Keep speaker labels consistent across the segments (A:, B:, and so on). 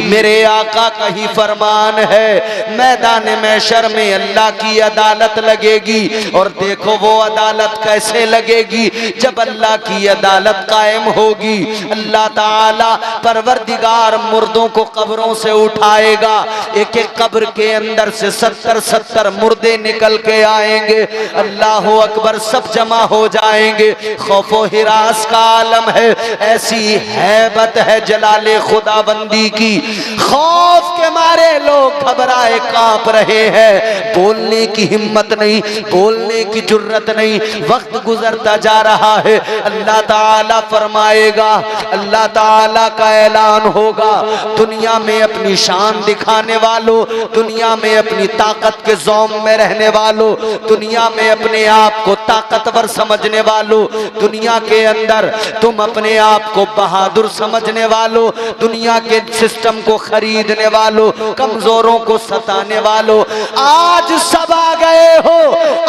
A: मेरे आका का ही फरमान है, मैदान महशर में अल्लाह की अदालत लगेगी। और देखो वो अदालत कैसे लगेगी, जब अल्लाह की अदालत कायम होगी, अल्लाह ताला परवरदिगार मुर्दों को कब्रों से उठाएगा। एक एक कब्र के अंदर से 70-70 मुर्दे निकल के आएंगे। अल्लाह अकबर, सब जमा हो जाएंगे। खौफो हिरास का आलम है, ऐसी हैबत है जलाले खुदाबंदी की, खौफ के मारे लोग घबराए कांप रहे हैं। बोलने की हिम्मत नहीं, बोलने की जुर्रत नहीं। वक्त गुजरता जा रहा है, अल्लाह ताला फरमाएगा, अल्लाह ताला का ऐलान होगा, दुनिया में अपनी शान दिखाने वालों, दुनिया में अपनी ताकत के ज़ौम में रहने वालों, दुनिया में अपने आप को ताकतवर समझने वालों, दुनिया के अंदर तुम अपने आप को बहादुर समझने वालों, दुनिया के सिस्टम को खरीदने वालों, कमजोरों को सताने वालों, आज सब आ गए हो।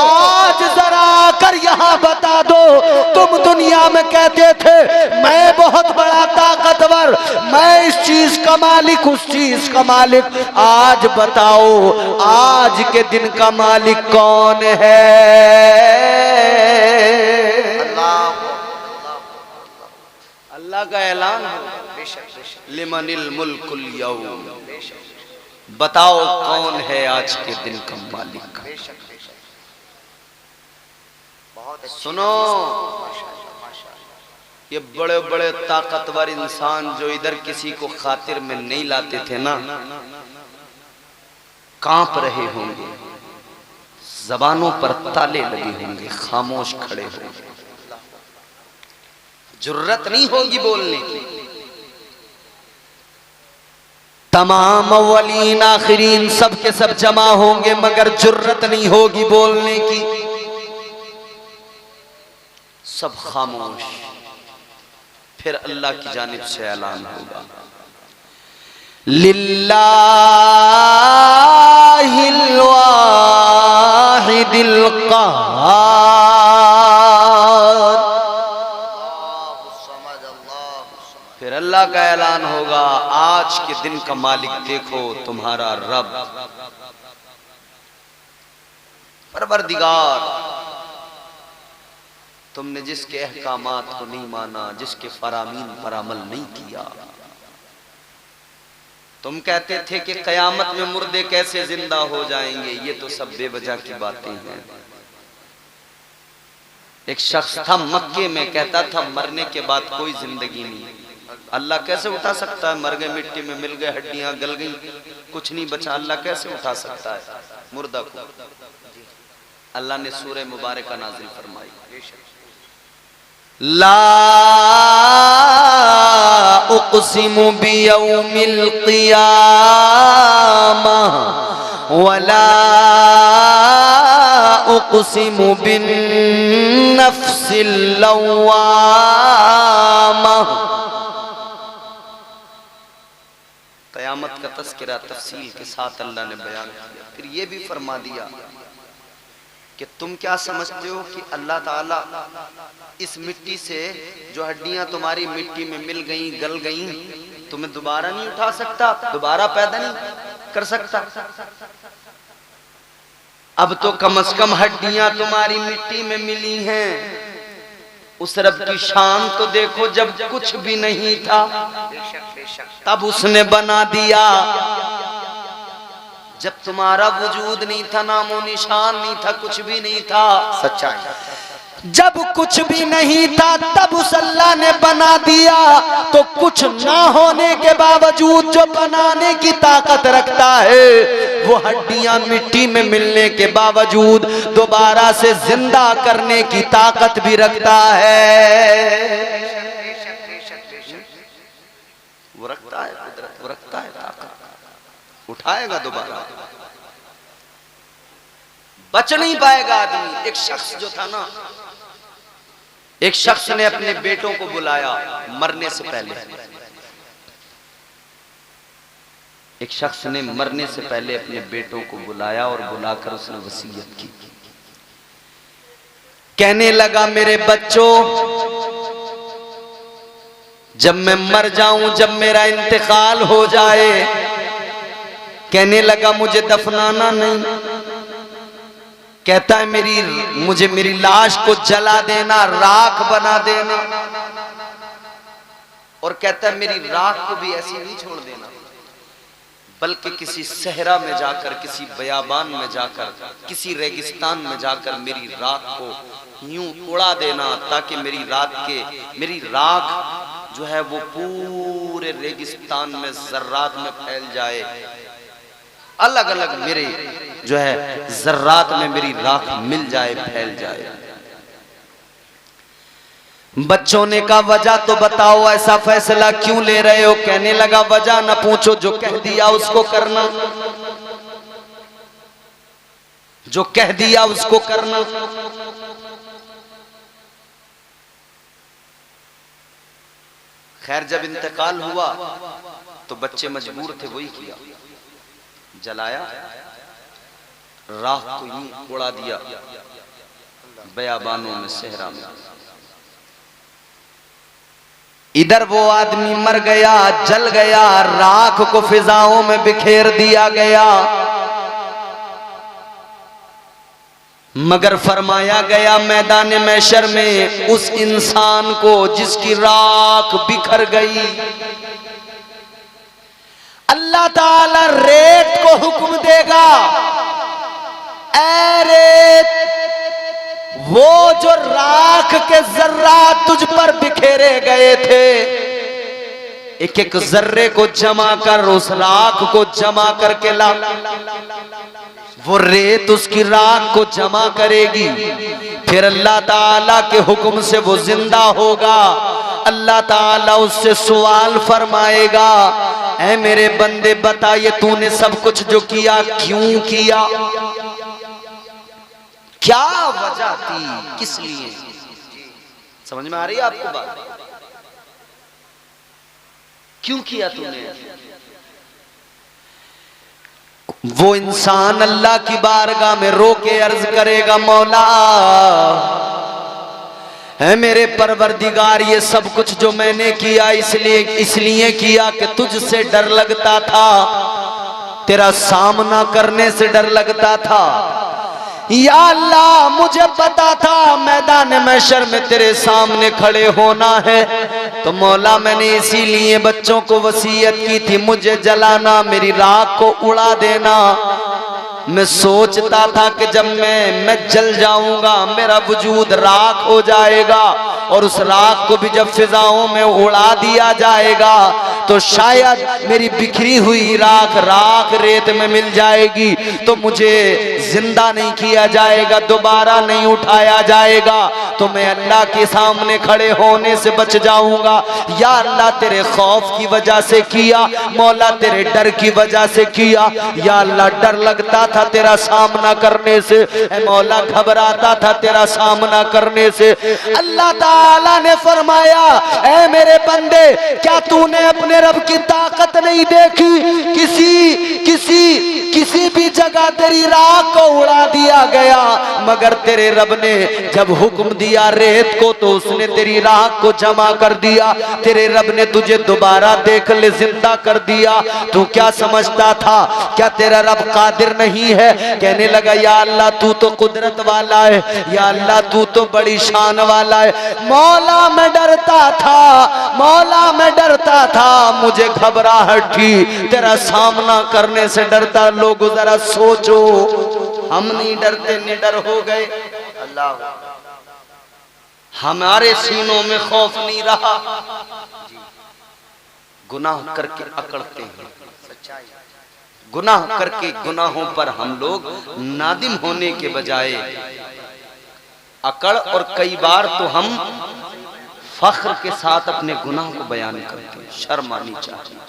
A: आज जरा आकर यहाँ बता दो, तुम दुनिया में कहते थे मैं बहुत बड़ा ताकतवर, मैं इस चीज का मालिक, उस चीज का मालिक, आज बताओ आज के दिन का मालिक कौन है? अल्लाह का ऐलान, लिमनिल मुल्कुल यौम, बताओ कौन है आज के दिन का मालिक। सुनो, ये बड़े बड़े ताकतवर इंसान जो इधर किसी को खातिर में नहीं लाते थे ना, कांप रहे होंगे, जबानों पर ताले लगे होंगे, खामोश खड़े होंगे, जुर्रत नहीं होगी बोलने की। तमाम अव्वलीन आखिरीन सब के सब जमा होंगे, मगर जुर्रत नहीं होगी बोलने की। सब खामोश। फिर अल्लाह की जानिब से ऐलान होगा, लिल्लाहिल वाहिदिल क़हार। फिर अल्लाह का ऐलान होगा, आज के दिन का मालिक देखो तुम्हारा रब, परवरदिगार। तुमने जिसके अहकामात को नहीं माना, जिसके फरामीन पर अमल नहीं किया। तुम कहते थे कि कयामत में मुर्दे कैसे जिंदा हो जाएंगे, ये तो सब बेवजह की बातें हैं। एक शख्स था मक्के में, कहता था मरने के बाद कोई जिंदगी नहीं। अल्लाह कैसे उठा सकता है? मर गए, मिट्टी में मिल गए, हड्डियां गल गई, कुछ नहीं बचा। अल्लाह कैसे उठा सकता है मुर्दा को? अल्लाह ने सूरह मुबारक नाजिल फरमाई, ला उक़सिमु बियौमिल क़ियामह वला उक़सिमु बिन्नफ़्सिल लव्वामह। क़यामत का तज़किरा तफ़सील के साथ अल्लाह ने बयान किया। फिर ये भी फरमा दिया कि तुम क्या समझते हो कि अल्लाह ताला इस मिट्टी से, जो हड्डियां तुम्हारी मिट्टी में मिल गई, गल गई, तुम्हें दोबारा नहीं उठा सकता, दोबारा पैदा नहीं कर सकता? अब तो कम से कम हड्डियां तुम्हारी मिट्टी में मिली हैं। उस रब की शान तो देखो, जब कुछ भी नहीं था तब उसने बना दिया। जब तुम्हारा वजूद नहीं था, नामो निशान नहीं था, कुछ भी नहीं था। सच्चाई, जब कुछ भी नहीं था तब उस अल्लाह ने बना दिया। तो कुछ ना होने के बावजूद जो बनाने की ताकत रखता है, वो हड्डियां मिट्टी में मिलने के बावजूद दोबारा से जिंदा करने की ताकत भी रखता है। वो रखता है कुदरत, वो रखता है ताकत, उठाएगा दोबारा, बच नहीं पाएगा आदमी। एक शख्स जो था ना, एक शख्स ने अपने बेटों को बुलाया मरने से पहले। एक शख्स ने मरने से पहले अपने बेटों को बुलाया और बुलाकर उसने वसीयत की। कहने लगा, मेरे बच्चों, जब मैं मर जाऊं, जब मेरा इंतकाल हो जाए, कहने लगा मुझे दफनाना नहीं, कहता है मुझे मेरी लाश को जला देना, राख बना देना, और कहता है मेरी राख को भी ऐसी नहीं छोड़ देना, बल्कि किसी सहरा में जाकर, किसी बयाबान में जाकर, किसी रेगिस्तान में जाकर मेरी राख को यूं उड़ा देना, ताकि मेरी राख जो है वो पूरे रेगिस्तान में जर्रात में फैल जाए, अलग अलग मेरे जो है जर्रात में मेरी राख मिल जाए, फैल जाए। बच्चों ने कहा वजह तो बताओ, ऐसा फैसला क्यों ले रहे हो? कहने लगा वजह न पूछो, जो कह दिया उसको करना, जो कह दिया उसको करना। खैर जब इंतकाल हुआ तो बच्चे मजबूर थे, वही किया, जलाया, राख को यूं उड़ा दिया बयाबानों में, सहरा में। इधर वो आदमी मर गया, जल गया, राख को फिजाओं में बिखेर दिया गया, मगर फरमाया गया मैदान महशर में उस इंसान को जिसकी राख बिखर गई, अल्लाह ताला रेत को हुक्म देगा, ऐ रेत, वो जो राख के जर्रात तुझ पर बिखेरे गए थे, एक एक जर्रे को जमा कर, उस राख को जमा करके ला। वो रेत उसकी राख को जमा करेगी, फिर अल्लाह ताला के हुक्म से वो जिंदा होगा। अल्लाह ताला उससे सवाल फरमाएगा, ऐ मेरे बंदे बता, ये तूने सब कुछ जो किया क्यों किया? क्या वजह थी, किस लिए? समझ में आ रही है आपको बात? क्यों किया तूने? वो इंसान अल्लाह की बारगाह में रो के अर्ज करेगा, मौला है मेरे परवरदिगार, ये सब कुछ जो मैंने किया इसलिए किया कि तुझसे डर लगता था, तेरा सामना करने से डर लगता था। या अल्लाह मुझे पता था मैदान महशर में तेरे सामने खड़े होना है, तो मौला मैंने इसीलिए बच्चों को वसीयत की थी, मुझे जलाना, मेरी राख को उड़ा देना। मैं सोचता था कि जब मैं जल जाऊंगा मेरा वजूद राख हो जाएगा, और उस राख को भी जब फिजाओं में उड़ा दिया जाएगा तो शायद मेरी बिखरी हुई राख रेत में मिल जाएगी, तो मुझे जिंदा नहीं किया जाएगा, दोबारा नहीं उठाया जाएगा, तो मैं अल्लाह के सामने खड़े होने से बच जाऊंगा। या अल्लाह तेरे खौफ की वजह से किया, मौला तेरे डर की वजह से किया। या अल्लाह डर लगता था तेरा सामना करने से, मौला घबराता था तेरा सामना करने से। अल्लाह ताला ने फरमाया, ऐ मेरे बंदे, क्या तूने अपने रब की ताकत नहीं देखी? किसी भी जगह तेरी राख को उड़ा दिया गया, मगर तेरे रब ने जब हुक्म दिया रेत को तो उसने तेरी राख को जमा कर दिया। तेरे रब ने तुझे दोबारा देख ले जिंदा कर दिया। तू क्या समझता था? क्या तेरा रब कादिर नहीं है? कहने लगा, या अल्लाह तू तो कुदरत वाला है, या अल्लाह तू तो बड़ी शान वाला है। मौला मैं डरता था, मौला मैं डरता था, मुझे घबराहट थी तेरा सामना करने से डरता। लोग जरा सोचो, हम नहीं डरते, निडर हो गए। अल्लाह, हमारे सीनों में खौफ नहीं रहा। गुनाह करके अकड़ते हैं, गुनाह करके गुनाहों पर हम लोग नादिम होने के बजाय अकड़, और कई बार तो हम फख्र के साथ अपने गुनाह को बयान करते हैं। शर्म आनी चाहिए।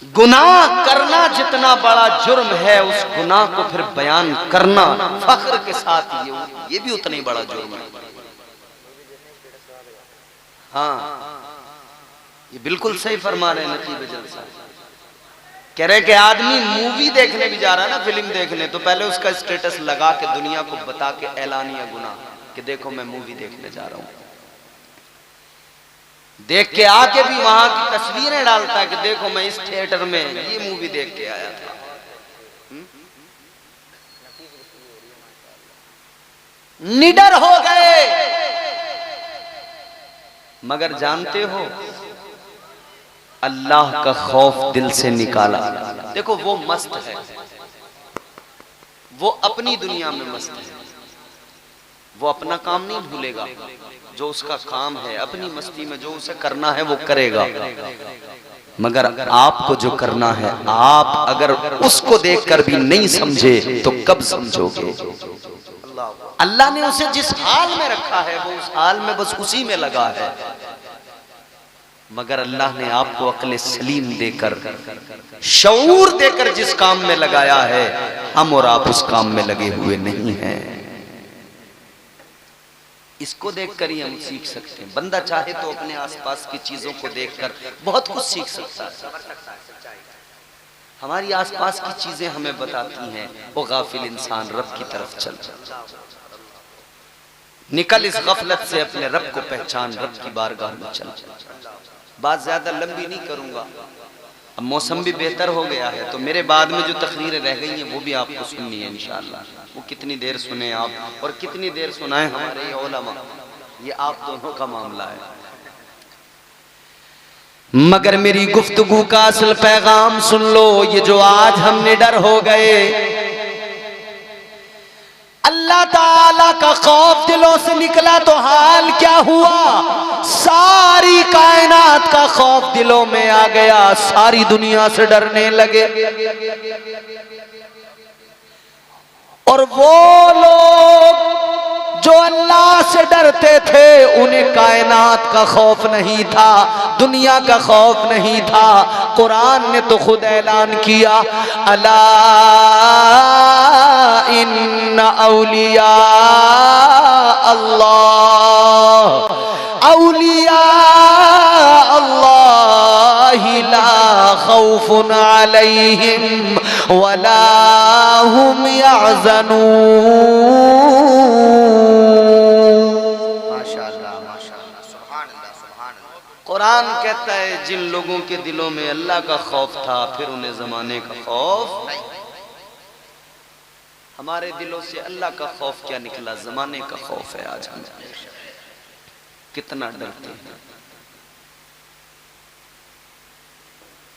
A: गुनाह करना जितना बड़ा जुर्म है, उस गुनाह को फिर बयान करना फख्र के साथ ये भी उतना ही बड़ा जुर्म है। हाँ, ये बिल्कुल सही फरमा रहे हैं नकीब जलसा। कह रहे कि आदमी मूवी देखने भी जा रहा है ना, फिल्म देखने, तो पहले उसका स्टेटस लगा के दुनिया को बता के ऐलानिया गुनाह कि देखो मैं मूवी देखने जा रहा हूं। देख के आके भी वहां की तस्वीरें डालता है कि देखो मैं इस थिएटर में ये मूवी देख के आया था। निडर हो गए, मगर जानते हो अल्लाह का खौफ दिल से निकाला। देखो वो मस्त है, वो अपनी दुनिया में मस्त है, वो अपना काम नहीं भूलेगा, जो उसका काम है अपनी मस्ती में जो उसे करना है वो करेगा। मगर आपको जो करना है, आप अगर उसको देखकर भी नहीं समझे तो कब समझोगे? अल्लाह ने उसे जिस हाल में रखा है वो उस हाल में बस उसी में लगा है। मगर अल्लाह ने आपको अक्ल सलीम देकर, शऊर देकर जिस काम में लगाया है, हम और आप उस काम में लगे हुए नहीं हैं। इसको देखकर ही हम सीख सकते हैं। बंदा चाहे तो अपने आसपास की चीजों को देखकर बहुत कुछ सीख सकता है। हमारी आसपास की चीजें हमें बताती हैं वो गाफिल इंसान रब की तरफ चल, निकल इस गफलत से, अपने रब को पहचान, रब की बारगाह में चल। बात ज्यादा लंबी नहीं करूंगा, अब मौसम भी बेहतर हो गया है, तो मेरे बाद में जो तकरीरें रह गई हैं वो भी आपको सुननी है इंशाअल्लाह। वो कितनी देर सुने आप और कितनी देर सुनाए हमारे उलमा, ये आप दोनों का मामला है। मगर मेरी गुफ्तगू का असल पैगाम सुन लो। ये जो आज हम निडर हो गए, अल्लाह ताला का खौफ दिलों से निकला तो हाल क्या हुआ? सारी कायनात का खौफ दिलों में आ गया, सारी दुनिया से डरने लगे। और वो लोग जो अल्लाह से डरते थे उन्हें कायनात का खौफ नहीं था, दुनिया का खौफ नहीं था। कुरान ने तो खुद ऐलान किया, अला इन्ना औलिया अल्लाह, औलिया अल्लाह ला खौफुन अलैहिम वला हुम यहज़नून। कुरान कहता है जिन लोगों के दिलों में अल्लाह का खौफ था फिर उन्हें जमाने का खौफ नहीं। हमारे दिलों से अल्लाह का खौफ क्या निकला, जमाने का खौफ है। आज हम कितना डरते हैं।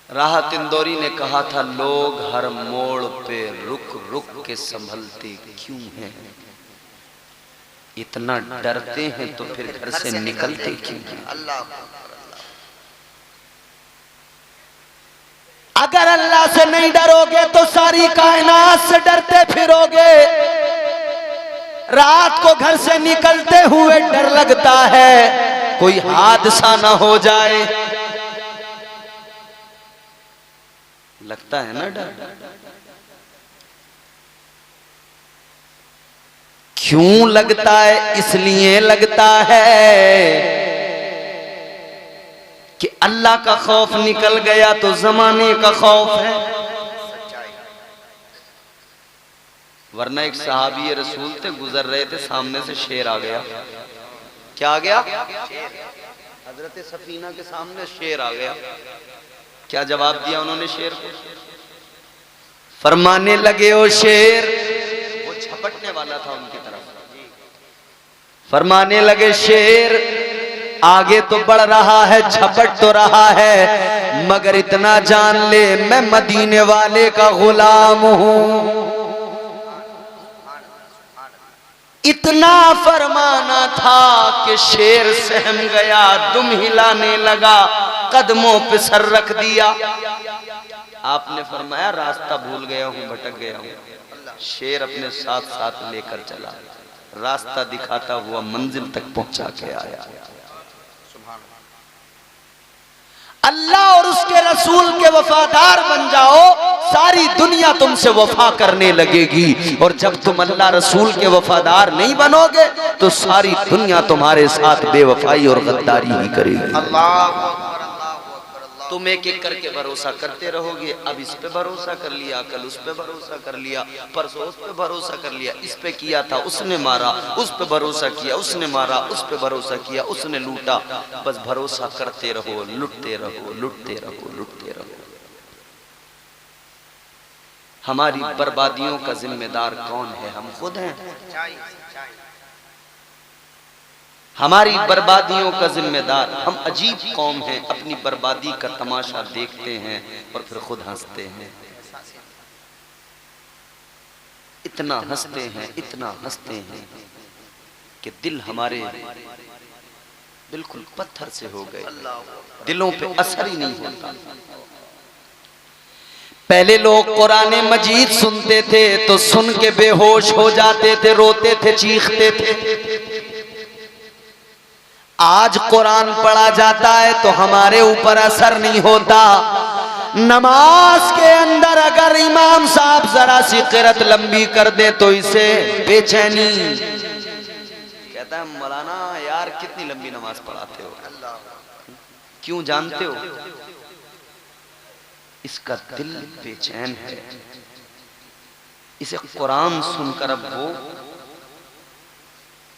A: राहत इंदौरी ने कहा था, लोग हर मोड़ पे रुक रुक के संभलते क्यों हैं? इतना डरते हैं तो फिर घर से निकलते क्यों हैं? अगर अल्लाह से नहीं डरोगे तो सारी कायनात से डरते फिरोगे। रात को घर से निकलते हुए डर लगता है कोई हादसा ना हो जाए, लगता है ना डर। क्यों लगता है? इसलिए लगता है कि अल्लाह का खौफ निकल गया तो जमाने का खौफ है। वरना एक सहाबी रसूल थे, गुजर रहे थे, सामने से शेर आ गया। क्या आ गया? हजरत सफीना के सामने शेर आ गया। क्या जवाब दिया उन्होंने शेर को? फरमाने लगे, ओ शेर, वो झपटने वाला था उनकी तरफ। फरमाने लगे, शेर आगे तो बढ़ रहा है, झपट तो रहा है, मगर इतना जान ले मैं मदीने वाले का गुलाम हूं। इतना फरमाना था कि शेर सहम गया, दुम हिलाने लगा, कदमों पे सर रख दिया। आपने फरमाया, रास्ता भूल गया हूं, भटक गया हूं। शेर अपने साथ साथ लेकर चला, रास्ता दिखाता हुआ मंजिल तक पहुंचा के आया। अल्लाह और उसके रसूल के वफादार बन जाओ, सारी दुनिया तुमसे वफा करने लगेगी। और जब तुम अल्लाह रसूल के वफादार नहीं बनोगे तो सारी दुनिया तुम्हारे साथ बेवफाई और गद्दारी ही करेगी। तुम एक एक करके भरोसा करते रहोगे। अब इस पे भरोसा कर लिया, कल उस पे भरोसा कर लिया, परसों उस पे भरोसा कर लिया, इस पे किया था उसने मारा, उस पे भरोसा किया उसने मारा, उस पे भरोसा किया उसने लूटा। बस भरोसा करते रहो, लुटते रहो, लुटते रहो, लुटते रहो। हमारी बर्बादियों का जिम्मेदार कौन है? हम खुद हैं। हमारी बर्बादियों का जिम्मेदार हम अजीब कौम हैं, अपनी बर्बादी का तमाशा देखते हैं और फिर खुद हंसते हैं। इतना हंसते हैं, इतना हंसते हैं कि दिल हमारे बिल्कुल पत्थर से हो गए, दिलों पे असर ही नहीं होता। पहले लोग कुरान मजीद सुनते थे तो सुन के बेहोश हो जाते थे, रोते थे, चीखते थे। आज कुरान पढ़ा जाता है तो हमारे ऊपर असर नहीं होता। नमाज के अंदर अगर इमाम साहब जरा सी क़िरात लंबी कर दे तो इसे बेचैनी, कहता है मौलाना यार कितनी लंबी नमाज पढ़ाते हो, क्यों जानते हो? इसका दिल बेचैन है। इसे कुरान सुनकर, अब वो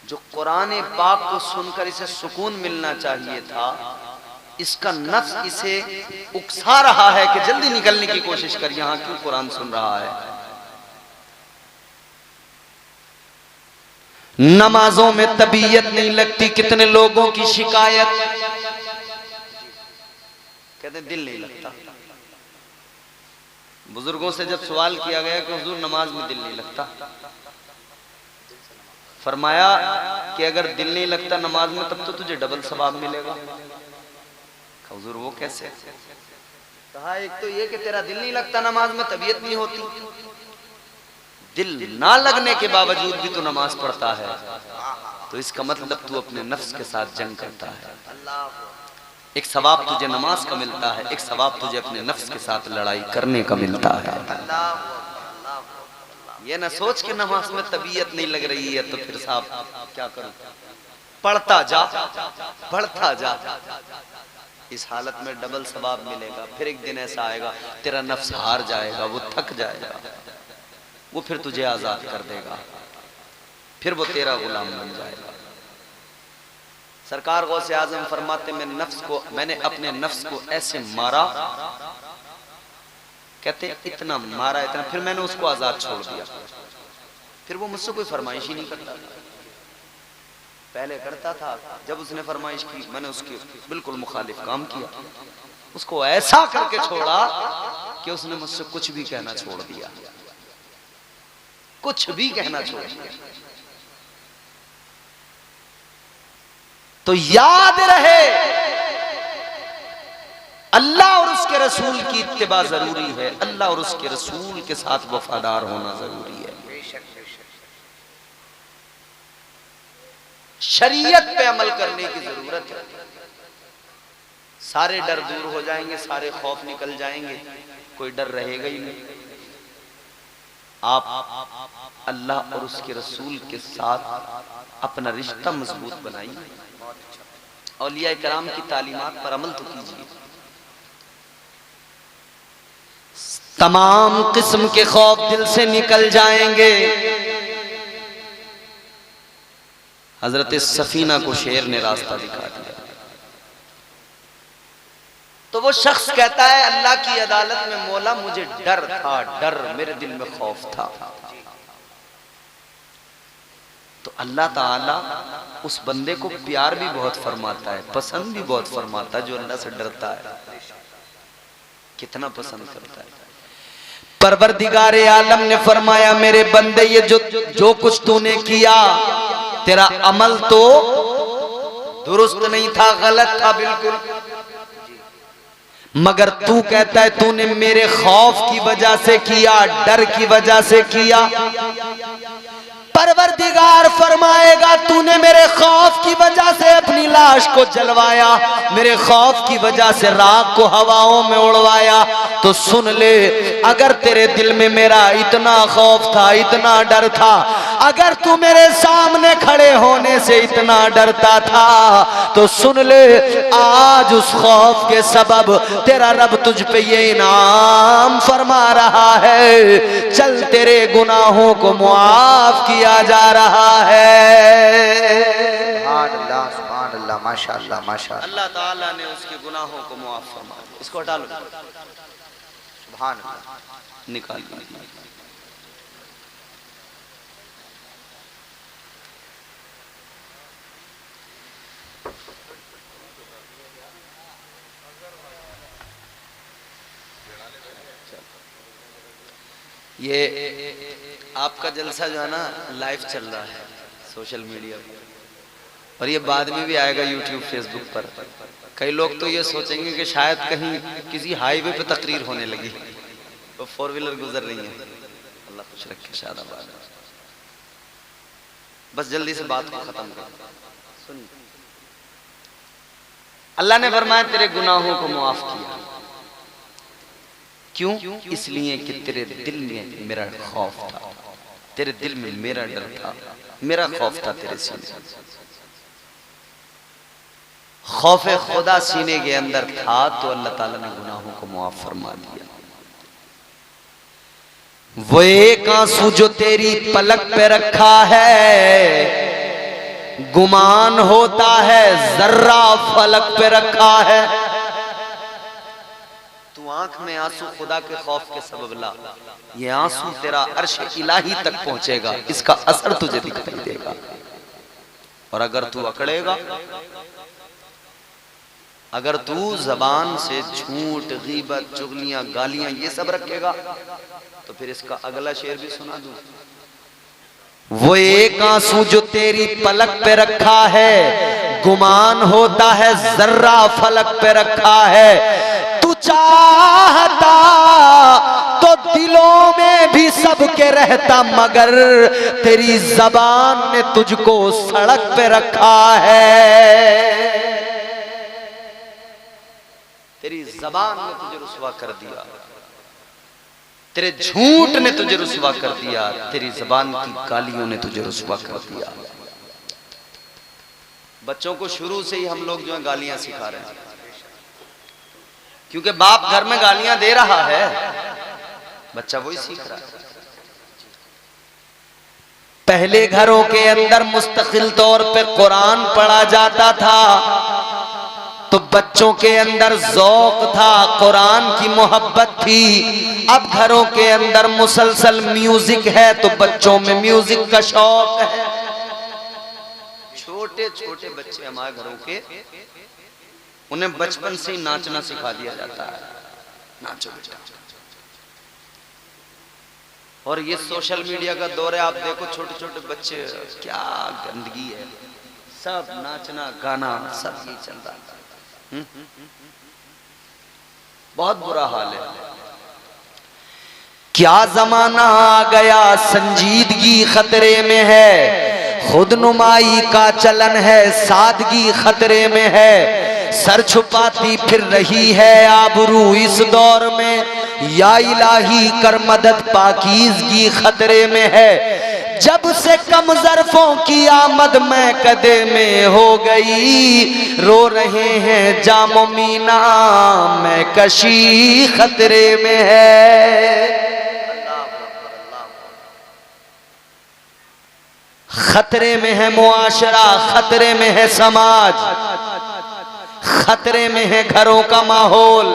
A: जो कुरान पाक को सुनकर इसे सुकून मिलना चाहिए था, इसका नफ्स इसे उकसा रहा है कि जल्दी निकलने की कोशिश कर, यहां क्यों कुरान सुन रहा है। नमाजों में तबीयत नहीं लगती। कितने लोगों की शिकायत, कहते दिल नहीं लगता। बुजुर्गों से जब सवाल किया गया कि हुजूर नमाज में दिल नहीं लगता, फरमाया कि अगर दिल नहीं लगता नमाज में तब तो तुझे डबल सवाब मिलेगा। हुजूर वो कैसे? कहा एक तो ये कि तेरा दिल नहीं लगता नमाज में, तबीयत नहीं होती, दिल ना लगने के बावजूद भी तू नमाज पढ़ता है, तो इसका मतलब तू अपने नफ्स के साथ जंग करता है। एक सवाब तुझे नमाज का मिलता है, एक सवाब तुझे अपने नफ्स के साथ लड़ाई करने का मिलता है। ये ना सोच के नमाज में तबीयत नहीं लग रही है तो फिर साहब क्या करूं, पढ़ता जा, पढ़ता जा। इस हालत में डबल सवाब मिलेगा। फिर एक दिन ऐसा आएगा तेरा नफ्स हार जाएगा, वो थक जाएगा, वो फिर तुझे आजाद कर देगा, फिर वो तेरा गुलाम बन जाएगा। सरकार गौसे आजम फरमाते मैंने अपने नफ्स को ऐसे मारा, कहते इतना मारा इतना, फिर मैंने उसको आजाद छोड़ दिया, फिर वो मुझसे कोई फरमाइश ही नहीं करता। पहले करता था, जब उसने फरमाइश की मैंने उसके बिल्कुल मुखालिफ काम किया, उसको ऐसा करके छोड़ा कि उसने मुझसे कुछ भी कहना छोड़ दिया, कुछ भी कहना छोड़ दिया। तो याद रहे अल्लाह और उसके रसूल की इत्तिबा जरूरी है, अल्लाह और उसके रसूल के साथ वफादार होना जरूरी है। शरीयत पे अमल करने की जरूरत है। सारे डर दूर हो जाएंगे, सारे खौफ निकल जाएंगे, कोई डर रहेगा ही नहीं। आप अल्लाह और उसके रसूल के साथ अपना रिश्ता मजबूत बनाइए, औलिया कराम की तालीमात पर अमल तो कीजिए। तमाम किस्म के खौफ दिल से निकल जाएंगे। हजरत सफीना को शेर ने रास्ता दिखा दिया। तो वो शख्स कहता है अल्लाह की अदालत में मौला मुझे डर था, डर मेरे दिल में खौफ था। तो अल्लाह ताला उस बंदे को प्यार भी बहुत फरमाता है, पसंद भी बहुत फरमाता है जो अल्लाह से डरता है। कितना पसंद करता है। परवरदिगारे आलम ने फरमाया मेरे बंदे ये जो कुछ तूने किया तेरा अमल तो दुरुस्त नहीं था, गलत था बिल्कुल, मगर तू कहता है तूने मेरे खौफ की वजह से किया, डर की वजह से किया। परवरदिगार फरमाएगा तूने मेरे खौफ की वजह से अपनी लाश को जलवाया, मेरे खौफ की वजह से राख को हवाओं में उड़वाया, तो सुन ले, अगर तेरे दिल में मेरा इतना खौफ था, इतना डर था, अगर तू मेरे सामने खड़े होने से इतना डरता था, तो सुन ले, आज उस खौफ के सबब तेरा रब तुझ पे ये इनाम फरमा रहा है, चल तेरे गुनाहों को मुआफ किया जा रहा है।
B: सुभान अल्लाह, सुभान अल्लाह, माशाअल्लाह, माशाअल्लाह।
A: अल्लाह ताला ने उसके गुनाहों को मुआफ फरमा दिया। इसको हटा लो,
B: सुभान अल्लाह,
A: निकाल लो। ये आपका जलसा जो है ना लाइव चल रहा है सोशल मीडिया पर, और ये बाद में भी आएगा यूट्यूब फेसबुक पर। कई लोग तो ये सोचेंगे कि शायद कहीं किसी हाईवे पे तकरीर होने लगी, तो 4 व्हीलर गुजर रही है। अल्लाह खुश रखे, शादाबाद। बस जल्दी से बात को खत्म कर। सुनिए, अल्लाह ने फरमाया तेरे गुनाहों को मुआफ किया। क्यों? इसलिए कि तेरे दिल में मेरा खौफ था, तेरे दिल में मेरा डर था, मेरा खौफ था तेरे सीने। खौफ खुदा सीने के अंदर था तो अल्लाह ताला ने गुनाहों को मुआफ फरमा दिया। वो एक आंसू जो तेरी पलक पे रखा है, गुमान होता है जर्रा फलक पे रखा है। तू आंख में आंसू खुदा के खौफ के सबब ला, ये आंसू तेरा अर्श इलाही तक पहुंचेगा, इसका असर तुझे दिखाई देगा। और अगर तू अकड़ेगा, अगर तू जबान से झूठ, गीबत, चुगलियां, गालियां ये सब रखेगा, तो फिर इसका अगला शेर भी सुना दूं। वो एक आंसू जो तेरी पलक पे रखा है, गुमान होता है जर्रा फलक पे रखा है। तू चाहता तो दिलों में भी सबके रहता, मगर तेरी जबान ने तुझको सड़क पे रखा है। तेरी जबान ने तुझे रुसवा कर दिया, तेरे झूठ ने तुझे रुसवा कर दिया, तेरी जबान की गालियों ने तुझे रुसवा कर दिया। बच्चों को शुरू से ही हम लोग जो है गालियां सिखा रहे हैं, क्योंकि बाप घर में गालियां दे रहा है, बच्चा वही सीख रहा है। पहले घरों के अंदर मुस्तकिल तौर पे कुरान पढ़ा जाता था, तो बच्चों के अंदर ज़ौक़ था, कुरान की मोहब्बत थी। अब घरों के अंदर मुसलसल म्यूजिक है, तो बच्चों में म्यूजिक का शौक है। छोटे छोटे बच्चे हमारे घरों के, उन्हें बचपन से ही नाचना सिखा दिया जाता है, नाचो बेटा। और ये सोशल मीडिया का दौर है, आप देखो छोटे छोटे बच्चे, क्या गंदगी है, सब नाचना गाना सब यही चल रहा है। बहुत बुरा हाल है। क्या जमाना आ गया, संजीदगी खतरे में है, खुद नुमाई का चलन है, सादगी खतरे में है। सर छुपाती फिर रही है आबरू इस दौर में, या इलाही कर मदद पाकीज़गी खतरे में है। जब से कम ज़र्फ़ों की आमद में कदे में हो गई, रो रहे हैं जामो मीना में कशी खतरे में है। खतरे में है मुआशरा, खतरे में है समाज, खतरे में है घरों का माहौल।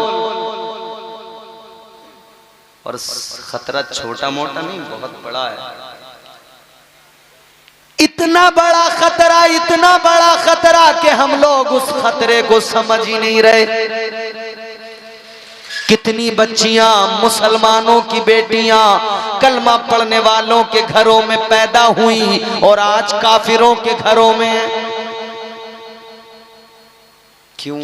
A: और खतरा छोटा मोटा नहीं, बहुत बड़ा है। इतना बड़ा खतरा, इतना बड़ा खतरा कि हम लोग उस खतरे को समझ ही नहीं रहे। कितनी बच्चियां, मुसलमानों की बेटियां कलमा पढ़ने वालों के घरों में पैदा हुई और आज काफिरों के घरों में। क्यों?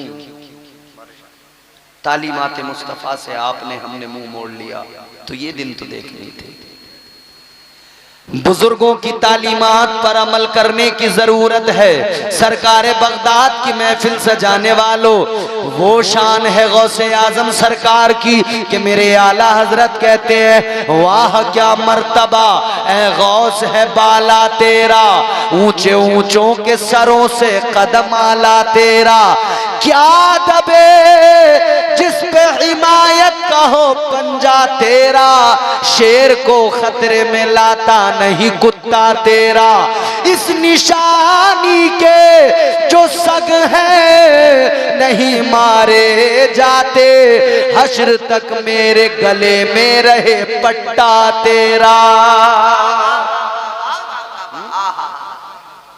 A: तालीमात मुस्तफा से आपने हमने मुंह मोड़ लिया, तो ये दिन तो देखने थे। बुजुर्गों की तालीमात पर अमल करने की जरूरत है। सरकार बगदाद की महफिल सजाने वालों, वो शान है गौसे आजम सरकार की कि मेरे आला हजरत कहते हैं वाह क्या मर्तबा ए गौस है बाला तेरा, ऊंचे ऊंचों के सरों से कदम आला तेरा, क्या दबे जिस पे हिमायत का हो पंजा तेरा, शेर को खतरे में लाता नहीं कुत्ता तेरा, इस निशानी के जो सग हैं नहीं मारे जाते, हश्र तक मेरे गले में रहे पट्टा तेरा।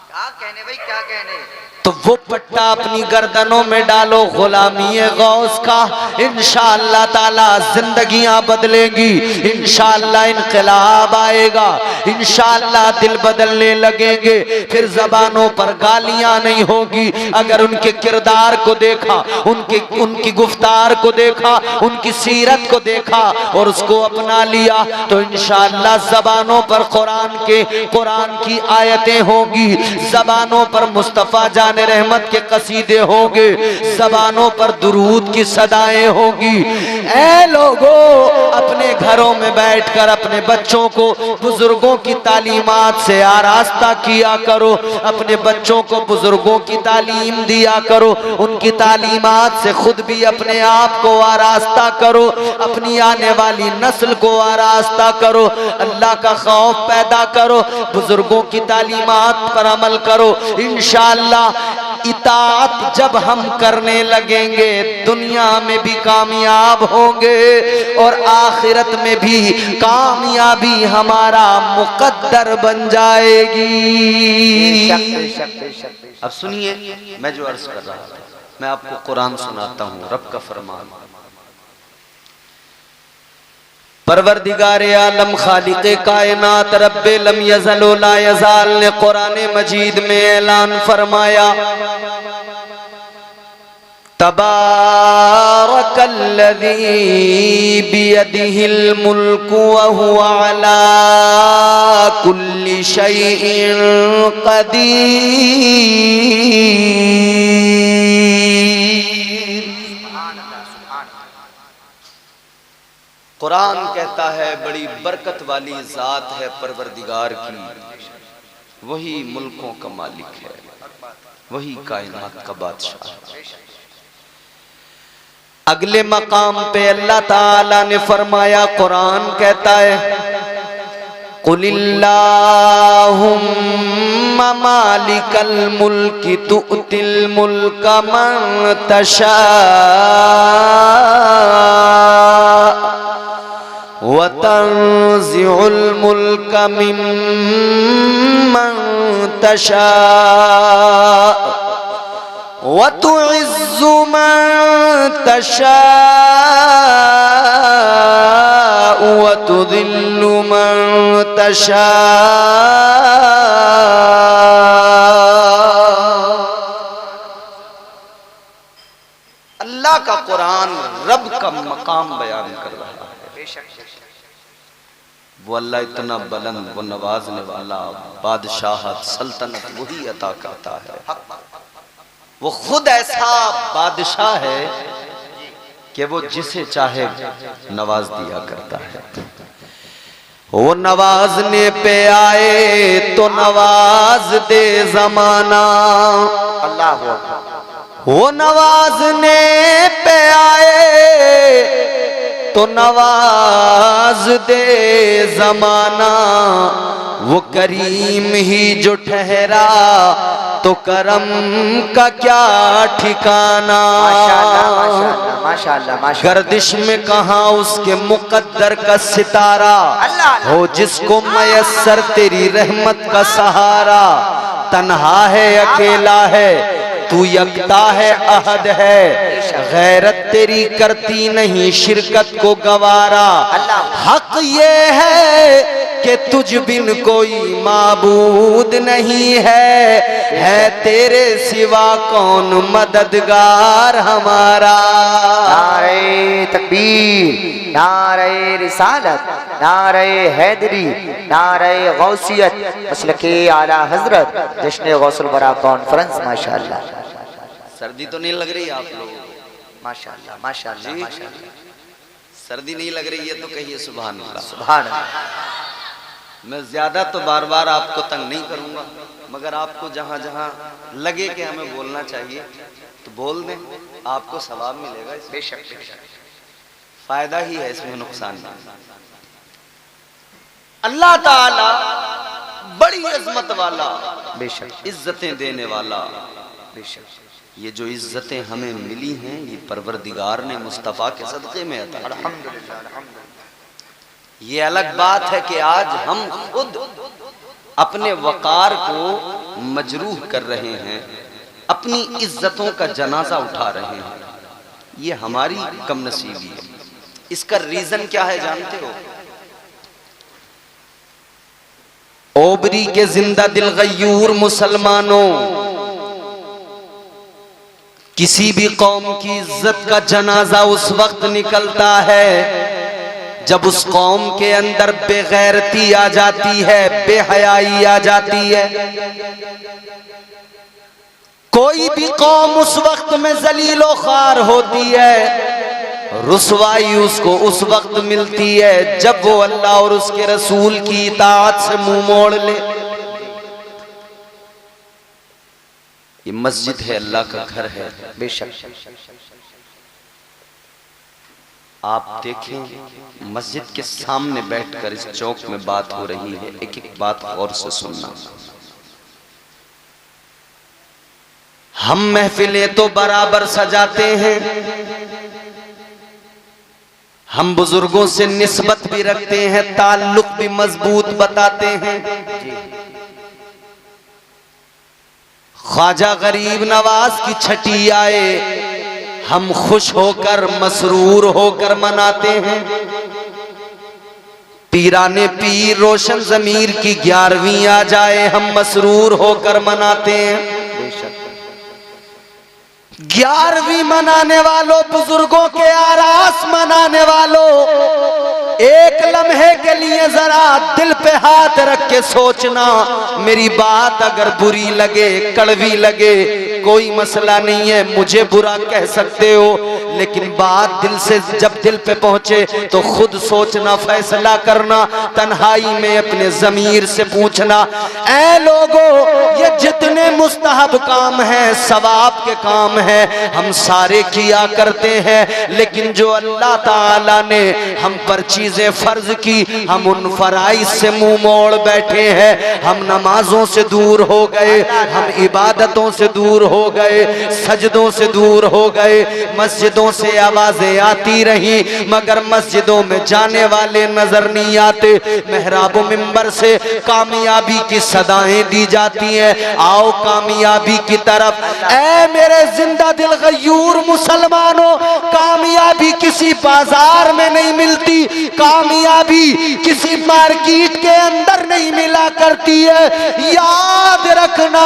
B: क्या कहने भाई, क्या कहने।
A: तो वो पट्टा अपनी गर्दनों में डालो गुलामी गौस का, इंशाअल्लाह ताला जिंदगियां बदलेंगी, इंशाअल्लाह इनकलाब आएगा, इंशाअल्लाह दिल बदलने लगेंगे, फिर जबानों पर गालियां नहीं होगी। अगर उनके किरदार को देखा, उनकी गुफ्तार को देखा, उनकी सीरत को देखा और उसको अपना लिया तो इंशाअल्लाह जबानों पर कुरान की आयतें होगी, जबानों पर मुस्तफा जान रहमत के कसीदे होंगे, जबानों पर दुरूद की सदाएं होगी। ऐ लोगों, अपने घरों में बैठकर अपने बच्चों को बुजुर्गों की तालीमात से आरास्ता किया करो, अपने बच्चों को बुजुर्गों की तालीम दिया करो, उनकी तालीमात से खुद भी अपने आप को आरास्ता करो, अपनी आने वाली नस्ल को आरास्ता करो, अल्लाह का खौफ पैदा करो, बुजुर्गों की तालीमात पर अमल करो। इंशाअल्लाह इताअत जब हम करने लगेंगे दुनिया में भी कामयाब होंगे और आखिरत में भी कामयाबी हमारा मुकद्दर बन जाएगी। अब सुनिए, मैं जो अर्ज कर रहा था, मैं आपको कुरान सुनाता हूँ, रब का फरमान। परवरदिगारे आलम खालिक़े कायनात रब्बे लम यज़ल व ला यज़ाल ने कुरान मजीद में ऐलान फरमाया, तबारकल्लज़ी बियदिहिल मुल्कु व हुवा अला कुल्लि शैइन क़दीर। कुरान कहता है बड़ी बरकत वाली जात है परवरदिगार की, वही मुल्कों का मालिक है, वही कायनात का बादशाह है। अगले मकाम पे अल्लाह ताला ने फरमाया, कुरान कहता है कुलिल्लाहुम्मा मालिकल मुल्की तुअतिल मुल्का मन तशा व तंज़िउल मुल्का मिम्मन तशा व तुइज़्ज़ु मन तशा व तुज़िल्लु मन तशा। अल्लाह का कुरान रब का मकाम बयान कर रहा है। वो अल्लाह इतना बुलंद, वो नवाजने वाला, बादशाहत सल्तनत वही अता करता है। वो खुद ऐसा बादशाह है कि वो जिसे चाहे नवाज दिया करता है। वो नवाजने पे आए तो नवाज दे जमाना, अल्लाह वो नवाजने पे आए तो नवाज दे जमाना, वो करीम ही जो ठहरा तो करम का क्या ठिकाना।
B: माशाअल्लाह माशाअल्लाह माशाअल्लाह।
A: गर्दिश में कहा उसके मुकद्दर का सितारा, हो जिसको मयस्सर तेरी रहमत का सहारा। तन्हा है अकेला है तू, यकता है अहद है, गैरत तेरी करती नहीं शिरकत को गवारा। हक ये है कि तुझ बिन कोई माबूद नहीं है तेरे सिवा कौन मददगार हमारा।
B: नारे तकबीर, नारे रिसालत, नारे हैदरी, नारे गौसियत, मसलके आला हजरत, जश्न गौसुल बरा कॉन्फ्रेंस। माशाअल्लाह।
A: सर्दी तो नहीं लग रही आप लोगों को?
B: माशाअल्लाह माशाअल्लाह माशाअल्लाह।
A: सर्दी नहीं लग रही है तो कहिए सुभान अल्लाह।
B: सुभान अल्लाह।
A: मैं ज्यादा तो बार बार आपको तंग नहीं करूंगा, मगर आपको जहां जहां लगे कि हमें बोलना चाहिए तो बोल दें, आपको सवाब मिलेगा।
B: बेशक बेशक,
A: फायदा ही है, इसमें नुकसान नहीं। अल्लाह ताला बड़ी इज्जत वाला,
B: बेशक
A: इज्जतें देने वाला।
B: बेशक
A: ये जो इज्जतें हमें मिली हैं ये परवरदिगार ने मुस्तफ़ा के सदक़े में अता की।
B: अल्हम्दुलिल्लाह अल्हम्दुलिल्लाह।
A: ये अलग बात है कि आज हम खुद अपने वकार को मजरूह कर रहे हैं, अपनी इज्जतों का जनाजा उठा रहे हैं। ये हमारी कमनसीबी है। इसका रीजन क्या है जानते हो? ओबरी के जिंदा दिल गयूर मुसलमानों, किसी भी कौम की इज्जत का जनाजा उस वक्त निकलता है जब उस कौम के अंदर बेगैरती आ जाती है, बेहयाई आ जाती है। कोई भी कौम उस वक्त में जलीलो ख्वार होती है, रुसवाई उसको उस वक्त मिलती है जब वो अल्लाह और उसके रसूल की इताअत से मुंह मोड़ ले। ये मस्जिद है, अल्लाह का घर है।
B: बेशक
A: आप देखें मस्जिद के सामने बैठकर इस चौक में बात हो रही है, एक एक बात गौर से सुनना। हम महफिलें तो बराबर सजाते हैं, हम बुजुर्गों से निस्बत भी रखते हैं, ताल्लुक भी मजबूत बताते हैं। ख्वाजा गरीब नवाज की छठी आए, हम खुश होकर मसरूर होकर मनाते हैं। पीराने पीर रोशन जमीर की 11वीं आ जाए, हम मसरूर होकर मनाते हैं। 11वीं मनाने वालों, बुजुर्गों के आरास मनाने वालों, एक लम्हे के लिए जरा दिल पे हाथ रख के सोचना, मेरी बात अगर बुरी लगे, कड़वी लगे, कोई मसला नहीं है, मुझे बुरा कह सकते हो, लेकिन बात दिल से जब दिल पे पहुंचे तो खुद सोचना, फैसला करना, तन्हाई में अपने जमीर से पूछना। ऐ लोगों, ये जितने मुस्तहब काम हैं, सवाब के काम हैं, हम सारे किया करते हैं, लेकिन जो अल्लाह ताला ने हम पर चीजें फर्ज की, हम उन फराइज से मुंह मोड़ बैठे हैं। हम नमाजों से दूर हो गए, हम इबादतों से दूर हो गए, सजदों से दूर हो गए। मस्जिदों से आवाजें आती रही मगर मस्जिदों में जाने वाले नजर नहीं आते। मेहराब मिंबर से कामयाबी की सदाएं दी जाती हैं, आओ कामयाबी की तरफ। ऐ मेरे जिंदा दिल गयूर मुसलमानों, कामयाबी किसी बाजार में नहीं मिलती, कामयाबी किसी मार्केट के अंदर नहीं मिला करती है। याद रखना,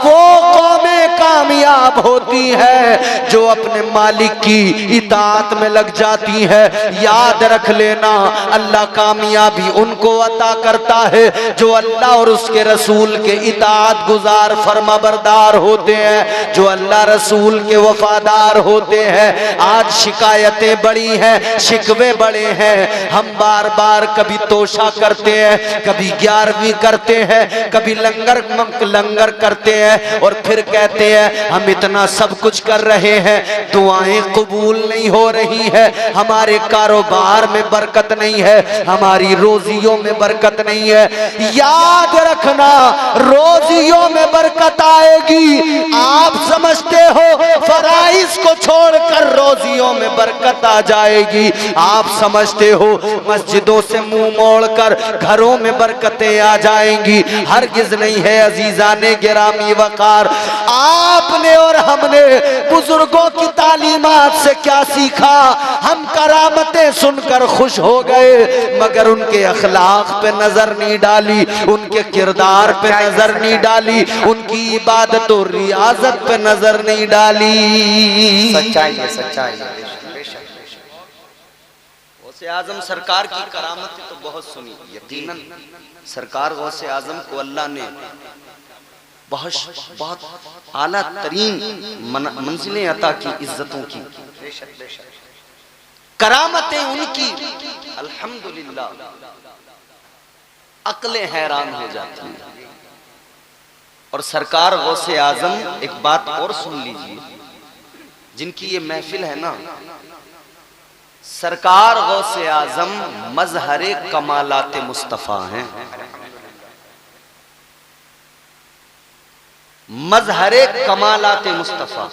A: वो कौमें कामयाब होती है जो अपने मालिक की इताअत में लग जाती है। याद रख लेना, अल्लाह कामयाबी उनको अता करता है जो अल्लाह और उसके रसूल के इताअत गुजार फरमाबरदार होते हैं, जो अल्लाह रसूल के वफादार होते हैं। आज शिकायतें बड़ी हैं, शिकवे बड़े हैं, हम बार बार कभी तोशा करते हैं, कभी 11वीं करते हैं, कभी लंगर करते हैं और फिर कहते हैं हम इतना सब कुछ कर रहे हैं, दुआएं कबूल नहीं हो रही है, हमारे कारोबार में बरकत नहीं है, हमारी रोजियों में बरकत नहीं है। याद रखना, रोजियों में बरकत आएगी। आप समझते हो फराइज को छोड़कर रोजियों में बरकत आ जाएगी, आप समझते हो मस्जिदों से मुंह मोड़कर घरों में बरकतें आ जाएंगी। हरगिज नहीं है अजीजाने गिरामी वकार। आपने और हमने बुजुर्गों की तालीमात से क्या सीखा? हम करामतें सुनकर खुश हो गए मगर उनके अखलाक पे नजर नहीं डाली, उनके किरदार पे नजर नहीं डाली, उनकी इबादत और रियाजत पे नजर नहीं डाली।
B: सच्चाई है, सच्चाई है।
A: गौसे आजम सरकार की करामत तो बहुत सुनी, यकीनन सरकार गौसे आजम को अल्लाह ने बहुत आला तरीन मंजिलें अता की, इज्जतों की, करामतें उनकी अल्हम्दुलिल्लाह अक्लें हैरान हो जाती हैं। और सरकार गौसे आजम, एक बात और सुन लीजिए, जिनकी ये महफिल है ना, सरकार गौसे आजम मजहरे कमालाते मुस्तफा हैं, मजहरे कमालाते मुस्तफा।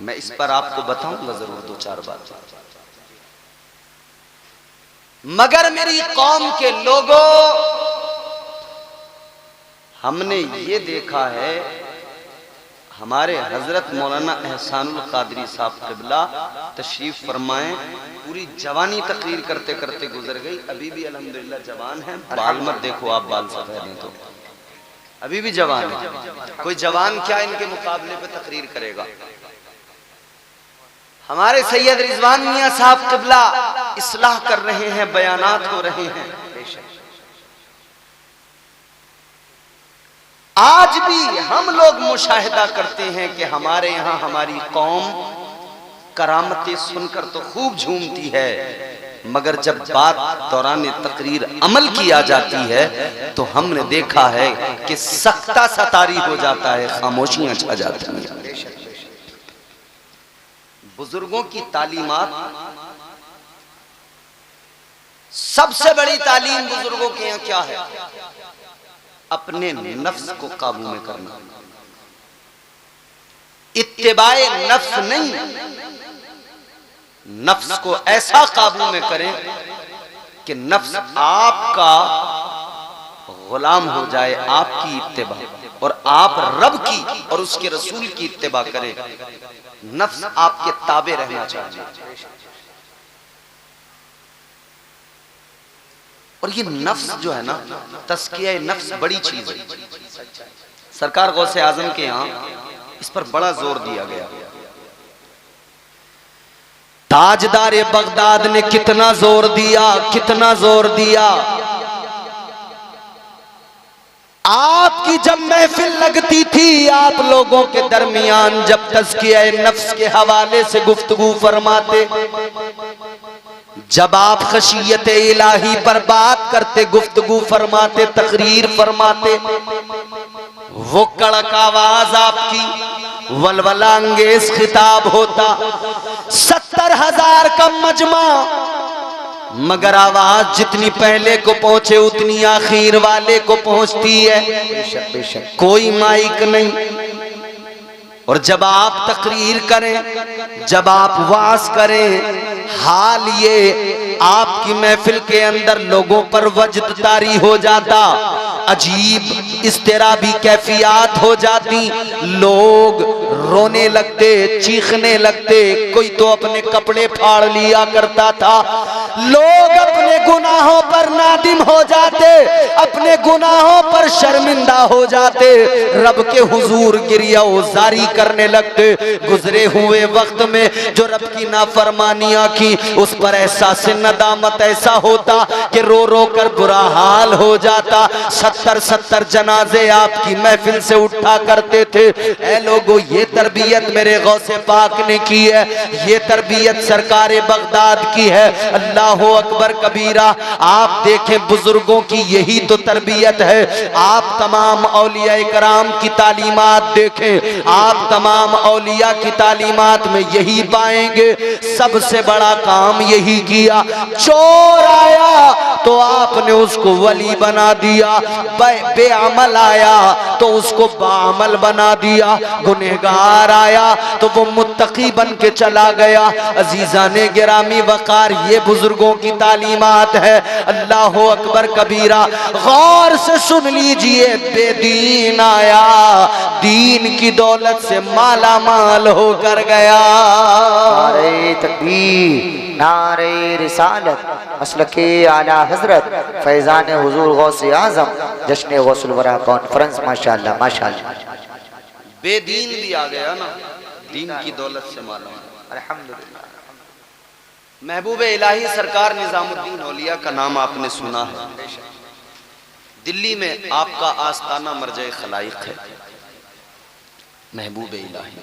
A: मैं इस पर आपको बताऊंगा जरूर दो चार बात, मगर मेरी कौम के लोगों, हमने ये देखा है, हमारे हजरत मौलाना एहसानुल कादरी साहब क़िबला तशरीफ फरमाएं, पूरी जवानी तकरीर करते करते गुजर गई, अभी भी अल्हम्दुलिल्लाह जवान है। बाल मत देखो आप, बाल सफेद हैं तो अभी भी जवान है। कोई जवान क्या इनके मुकाबले पे तकरीर करेगा। हमारे सैयद रिजवान मियां साहब क़िबला इस्लाह कर रहे हैं, बयानात हो रहे हैं। आज भी हम लोग मुशाहिदा करते हैं कि हमारे यहाँ हमारी कौम करामतें सुनकर तो खूब झूमती है, मगर जब बात दौरान तकरीर अमल की आ जाती है तो हमने देखा है कि सख्ता सतारी हो जाता है, खामोशियां छा जाती हैं। बुजुर्गों की तालीमात, सबसे बड़ी तालीम बुजुर्गों के यहाँ क्या है? अपने नफ्स को काबू में करना, इत्तिबाए नफ्स नहीं, नफ्स को ऐसा काबू में करें कि नफ्स आपका गुलाम हो जाए, आपकी इत्तिबा, और आप रब की और उसके रसूल की इत्तिबा करें। नफ्स आपके ताबे रहना चाहिए। और ये नफ्स जो है ना, तस्किया नफ्स बड़ी चीज है। सरकार गौसे आजम के यहाँ इस पर बड़ा जोर दिया गया। ताजदार बगदाद ने कितना जोर दिया, कितना जोर दिया। आपकी जब महफिल लगती थी, आप लोगों के दरमियान जब तज़किया नफ्स के हवाले से गुफ्तगू फरमाते, जब आप खशियत इलाही पर बात करते, गुफ्तगू फरमाते, तकरीर फरमाते, वो कड़क आवाज आपकी वलवला अंगेज खिताब होता। 70,000 का मजमा, मगर आवाज जितनी पहले को पहुंचे उतनी आखिर वाले को पहुंचती है। बेशक बेशक कोई माइक नहीं। और जब आप तकरीर करें, जब आप वाज करें, हाल ये आपकी महफिल के अंदर लोगों पर वजद तारी हो जाता, अजीब इस्तिराबी कैफियत हो जाती, लोग रोने लगते, चीखने लगते, कोई तो अपने कपड़े फाड़ लिया करता था। लोग अपने गुनाहों पर नादिम हो जाते, अपने गुनाहों पर शर्मिंदा हो जाते, रब के हुजूर गिरिया जारी करने लगते। गुजरे हुए वक्त में जो रब की नाफरमानियां की, उस पर एहसास नदामत ऐसा होता कि रो रो कर बुरा हाल हो जाता। 70 जनाजे आपकी महफिल से उठा करते थे। ऐ लोगों, ये तरबियत मेरे गौसे पाक ने की है, ये तरबियत सरकार बगदाद की है। अल्लाह अकबर कबीरा। आप देखें बुजुर्गों की यही तो तरबियत है। आप तमाम औलिया कराम की तालीमात देखें, आप तमाम औलिया की तालीमात में यही पाएंगे। सबसे बड़ा काम यही किया। चोर आया तो आपने उसको वली बना दिया, बेअमल आया तो उसको बाअमल बना दिया, गुनहगार आया तो वो मुत्तकी बन के चला गया। अजीजाने गिरामी वकार, ये बुजुर्गों की तालीमात है। अल्लाह अकबर कबीरा। गौर से सुन लीजिए, बेदीन आया, दीन की दौलत से माला माल होकर गया।
B: नारे तकबीर, नारे रिसालत, मसलके आला हजरत फैजान हुजूर गौसे आजम, जश्न गौसुल वरा कॉन्फ्रेंस। माशाअल्लाह माशाअल्लाह।
A: बेदीन भी आ गया ना, दीन की दौलत से मालूम। अल्हम्दुलिल्लाह। महबूब इलाही सरकार निजामुद्दीन औलिया का नाम आपने सुना है। दिल्ली में आपका आस्ताना मर्जे खलाइक है महबूब इलाही।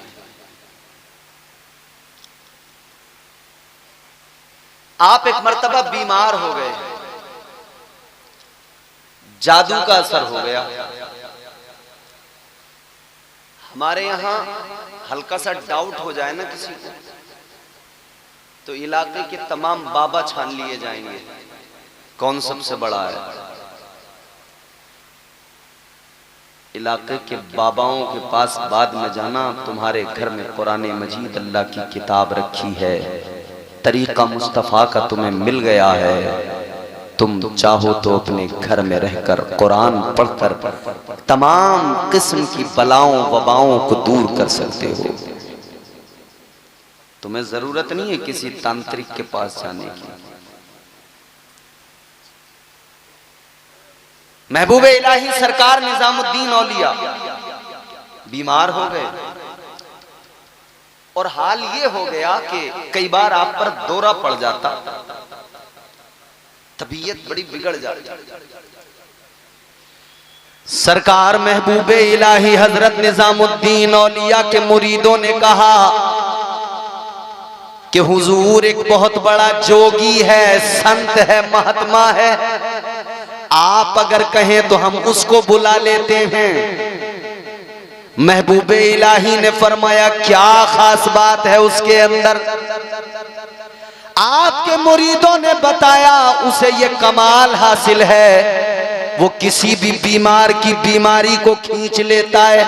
A: आप एक मर्तबा बीमार हो गए, जादू का असर हो गया। हमारे यहां हल्का सा डाउट हो जाए ना किसी को, तो इलाके के तमाम बाबा छान लिए जाएंगे कौन सबसे बड़ा है। इलाके के बाबाओं के पास बाद में जाना, तुम्हारे घर में कुरान मजीद अल्लाह की किताब रखी है, तरीका मुस्तफ़ा का तुम्हें मिल गया है, तुम चाहो तो अपने घर में रहकर कुरान पढ़कर तमाम किस्म की बलाओं वबाओं को दूर कर सकते हो। तुम्हें जरूरत नहीं है किसी तांत्रिक के पास जाने की। महबूब इलाही सरकार निजामुद्दीन औलिया बीमार हो गए और हाल ये हो गया कि कई बार आप पर दौरा पड़ जाता, तबीयत बड़ी बिगड़ जाती। सरकार महबूब इलाही हजरत निजामुद्दीन औलिया के मुरीदों ने कहा कि हुजूर एक बहुत बड़ा जोगी है, संत है, महात्मा है, आप अगर कहें तो हम उसको बुला लेते हैं। महबूब इलाही ने फरमाया क्या खास बात है उसके अंदर। आपके मुरीदों ने बताया उसे ये कमाल हासिल है, वो किसी भी बीमार की बीमारी को खींच लेता है,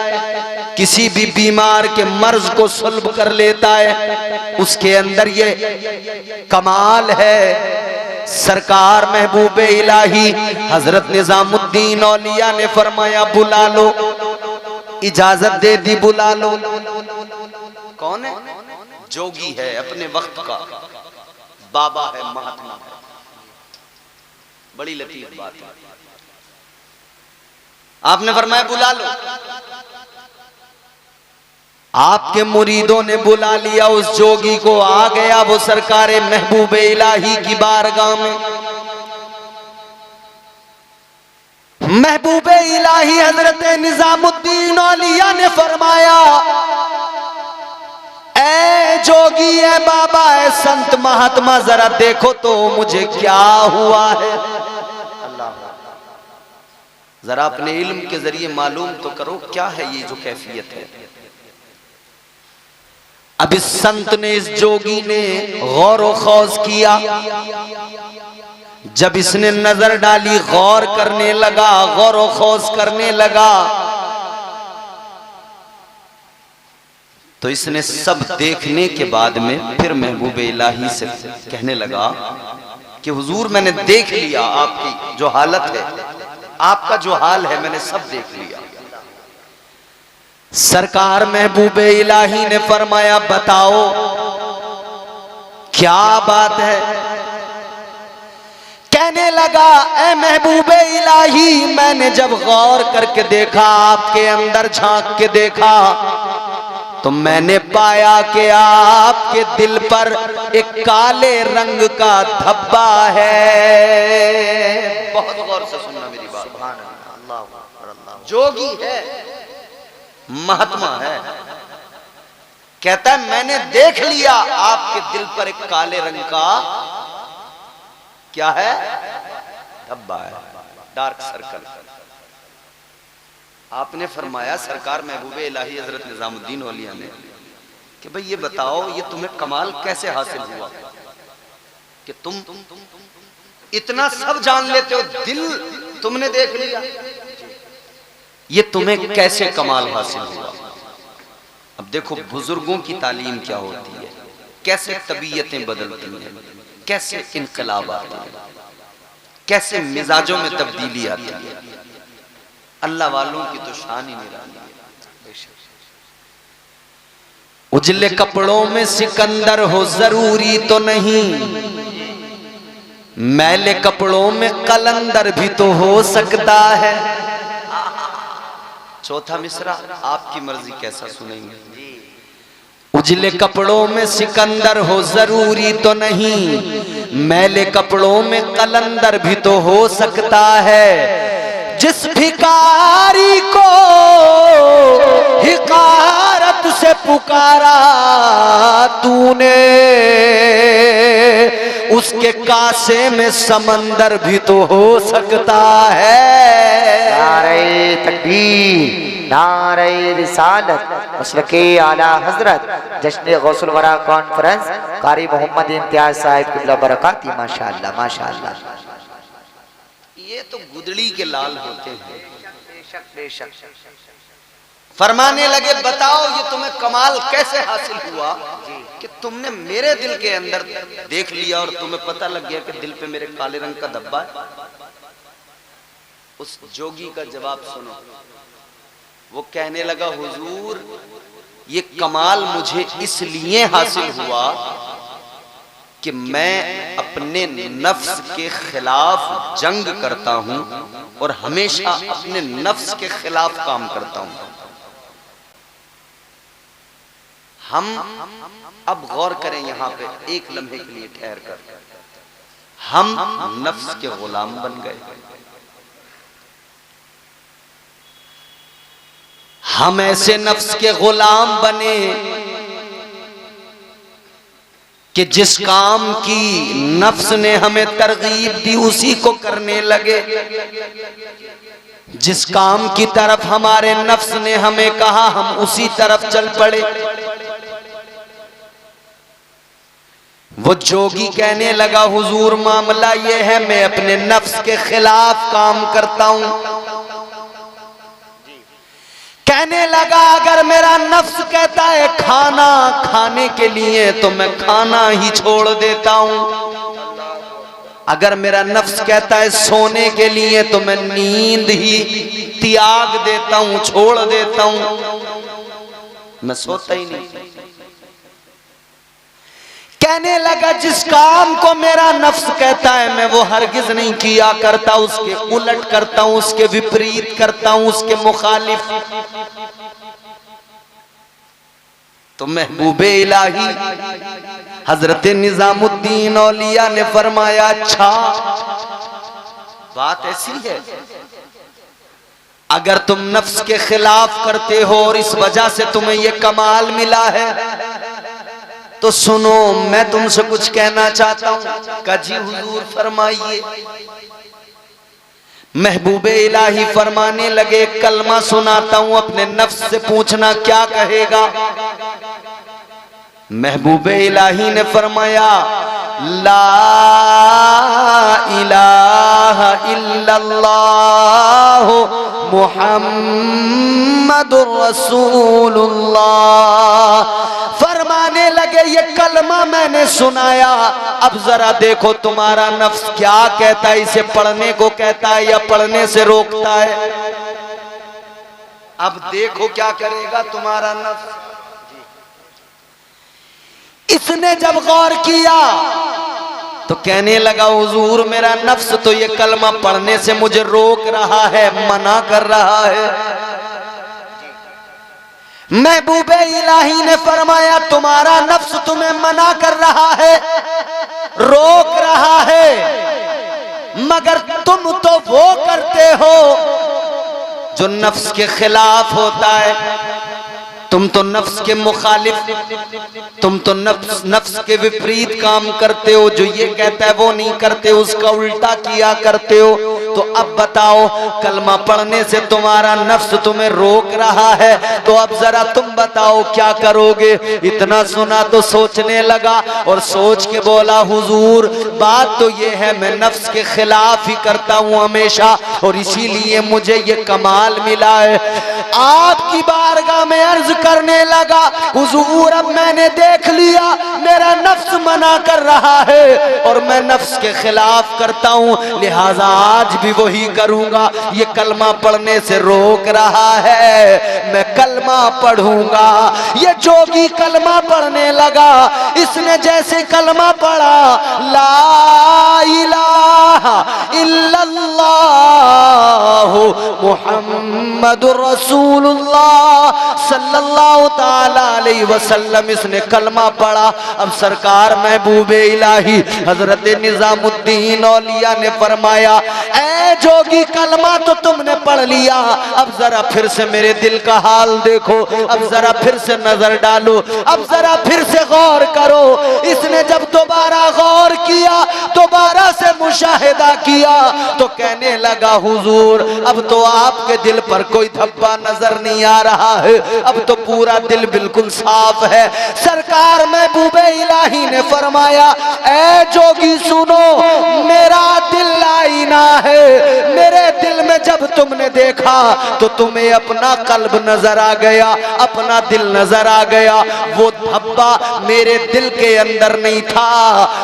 A: किसी भी बीमार के मर्ज को सुलभ कर लेता है, उसके अंदर ये कमाल है। सरकार महबूब इलाही हजरत निजामुद्दीन औलिया ने फरमाया बुला लो, इजाजत दे दी, बुला लो। कौन है? जोगी है, अपने वक्त का बाबा है, महात्मा है। बड़ी लतीफ बात है। आपने फरमाया बुला लो। आपके मुरीदों ने बुला लिया उस जोगी को, आ गया वो सरकार महबूब इलाही की बारगाह में। महबूब इलाही हजरत निजामुद्दीन औलिया ने फरमाया ऐ जोगी, है बाबा, है संत महात्मा, जरा देखो तो मुझे क्या हुआ है। जरा अपने इल्म के जरिए मालूम तो करो क्या है ये जो कैफियत है। अब इस संत ने, इस जोगी ने गौर व खौज किया। जब इसने नजर डाली, गौर करने लगा, गौर व खौज करने लगा, तो इसने सब देखने के बाद में फिर महबूब इलाही से कहने लगा कि हुजूर मैंने देख लिया, आपकी जो हालत है, आपका जो हाल है, मैंने सब देख लिया। सरकार महबूब इलाही ने फरमाया बताओ क्या बात है। कहने लगा ऐ महबूब इलाही, मैंने जब गौर करके देखा, आपके अंदर झांक के देखा, तो मैंने पाया कि आपके दिल पर एक काले रंग का धब्बा है। बहुत गौर से सुनना मेरी बात। जोगी है, महात्मा है, कहता है मैंने देख लिया आपके दिल पर एक काले रंग का क्या है, धब्बा है, डार्क सर्कल। आपने फरमाया सरकार महबूब इलाही हजरत निजामुद्दीन औलिया ने कि भाई ये बताओ ये तुम्हें कमाल कैसे हासिल हुआ कि तुम इतना सब जान लेते हो, दिल तुमने देख लिया, ये तुम्हें कैसे कमाल हासिल हुआ। अब देखो बुजुर्गों की तालीम क्या होती है, कैसे तबीयतें बदलती हैं, कैसे इनकलाब आते हैं, कैसे मिजाजों में तब्दीली आती है। अल्लाह वालों की तो शान ही निराली है। उजले कपड़ों में सिकंदर हो जरूरी तो नहीं, मैले कपड़ों में कलंदर भी तो हो सकता है। चौथा मिसरा आपकी मर्जी कैसा सुनेंगे। उजले कपड़ों में सिकंदर हो जरूरी तो नहीं, मैले कपड़ों में कलंदर भी तो हो सकता है। जिस भिखारी को हिकारत से पुकारा तूने, उसके कासे में समंदर भी तो हो सकता है।
B: नारे तकबीर, नारे रिसालत, मसलके आला हजरत, जश्न गौसुल वरा कॉन्फ्रेंस, कारी मोहम्मद इम्तियाज साहिब किबला बरकाती। माशाअल्लाह माशाअल्लाह।
A: ये तो गुदड़ी के लाल होते हैं।
B: बेशक बेशक।
A: फरमाने लगे बताओ ये तुम्हें कमाल कैसे हासिल हुआ कि तुमने मेरे दिल के अंदर देख लिया और तुम्हें पता लग गया कि दिल पे मेरे काले रंग का धब्बा है। उस जोगी का जवाब सुनो। वो कहने लगा हुजूर ये कमाल मुझे इसलिए हासिल हुआ कि मैं अपने नफ्स के खिलाफ जंग करता हूं और हमेशा अपने नफ्स के खिलाफ काम करता हूं। हम अब गौर करें यहां पे एक लम्हे के लिए ठहर कर, हम नफ्स के गुलाम बन गए। हम ऐसे नफ्स के गुलाम बने कि जिस काम की नफ्स ने हमें तरगीब दी उसी को करने लगे। जिस काम की तरफ हमारे नफ्स ने हमें कहा हम उसी तरफ चल पड़े। वो जोगी कहने लगा हुजूर मामला ये है मैं अपने नफ्स के खिलाफ काम करता हूं। कहने लगा अगर मेरा नफ्स कहता है खाना खाने के लिए तो मैं खाना ही छोड़ देता हूं। अगर मेरा नफ्स कहता है सोने के लिए तो मैं नींद ही त्याग देता हूं, छोड़ देता हूं, मैं सोता ही नहीं। कहने लगा जिस काम को मेरा नफ्स कहता है मैं वो हरगिज नहीं किया करता, उसके उलट करता हूं, उसके विपरीत करता हूं, उसके मुखालिफ। तो महबूबे इलाही हजरत निजामुद्दीन औलिया ने फरमाया अच्छा बात ऐसी है, अगर तुम नफ्स के खिलाफ करते हो और इस वजह से तुम्हें ये कमाल मिला है तो सुनो मैं तुमसे कुछ कहना चाहता हूं। काजी हुजूर फरमाइए। महबूबे इलाही फरमाने लगे कलमा सुनाता हूं, अपने नफ्स से पूछना क्या कहेगा। महबूबे इलाही ने फरमाया ला इलाहा इल्लल्लाह मुहम्मदुर रसूलुल्लाह। फरमाने लगे ये कलमा मैंने सुनाया, अब जरा देखो तुम्हारा नफ्स क्या कहता है, इसे पढ़ने को कहता है या पढ़ने से रोकता है। अब देखो क्या करेगा तुम्हारा नफ्स। इसने जब गौर किया तो कहने लगा हुजूर मेरा नफ्स तो ये कलमा पढ़ने से मुझे रोक रहा है, मना कर रहा है। महबूबे इलाही ने फरमाया तुम्हारा नफ्स तुम्हें मना कर रहा है, रोक रहा है, मगर तुम तो वो करते हो जो नफ्स के खिलाफ होता है। तुम तो नफ्स के मुखालिफ, तुम तो नफ्स के विपरीत काम करते हो, जो ये कहता है वो नहीं करते, उसका उल्टा किया करते हो। तो अब बताओ कलमा पढ़ने से तुम्हारा नफ्स तुम्हें रोक रहा है, तो अब जरा तुम बताओ क्या करोगे। इतना सुना तो सोचने लगा और सोच के बोला हुजूर बात तो ये है मैं नफ्स के खिलाफ ही करता हूँ हमेशा और इसीलिए मुझे ये कमाल मिला है। आपकी बारगाह में अर्ज करने लगा हुजूर अब मैंने देख लिया मेरा नफ्स मना कर रहा है और मैं नफ्स के खिलाफ करता हूँ, लिहाजा आज भी वही करूंगा। ये कलमा पढ़ने से रोक रहा है, मैं कलमा पढ़ूंगा। ये जोगी कलमा पढ़ने लगा, इसने जैसे कलमा पढ़ा ला इलाहा इल्लल्लाह मुहम्मदुर रसूलुल्लाह सल्लल्लाहु ताला अलैहि वसल्लम इसने कलमा पढ़ा। अब सरकार महबूबे इलाही हजरत निजामुद्दीन औलिया ने फरमाया, ऐ जोगी कलमा तो तुमने पढ़ लिया, अब जरा फिर से मेरे दिल का हाल देखो, अब जरा फिर से नजर डालो, अब जरा फिर से गौर करो। इसने जब दोबारा गौर किया, दोबारा से मुशाहिदा किया तो कहने लगा, हुजूर अब तो आपके दिल पर कोई धब्बा नजर नहीं आ रहा है, अब तो पूरा दिल बिल्कुल साफ है। सरकार महबूबे इलाही ने फरमाया, ऐ जोगी सुनो, मेरा दिल आईना है, मेरे दिल में जब तुमने देखा तो तुम्हें अपना कल्ब नजर आ गया, अपना दिल नजर आ गया। वो धब्बा मेरे दिल के अंदर नहीं था,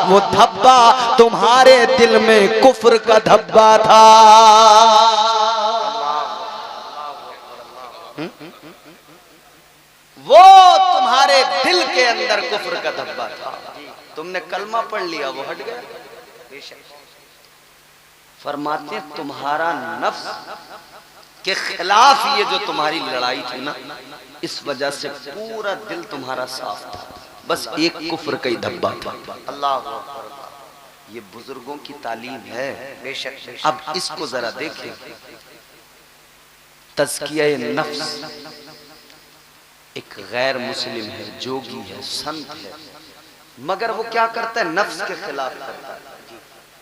A: वो धब्बा तुम्हारे दिल में कुफ्र का धब्बा था। वो तुम्हारे दिल के अंदर कुफ्र का धब्बा था, तुमने कलमा पढ़ लिया, वो हट गया। फरमाते तुम्हारा नफ्स के खिलाफ ये जो तुम्हारी लड़ाई थी ना, इस वजह से पूरा दिल तुम्हारा साफ था, बस एक कुफ्र का ही धब्बा था। अल्लाह, ये बुजुर्गों की तालीम है। बेशक। अब इसको जरा देखें, तज़किया नफ्स, एक गैर मुस्लिम है, जोगी है, संत है, मगर वो क्या करता है, नफ्स के खिलाफ करता है।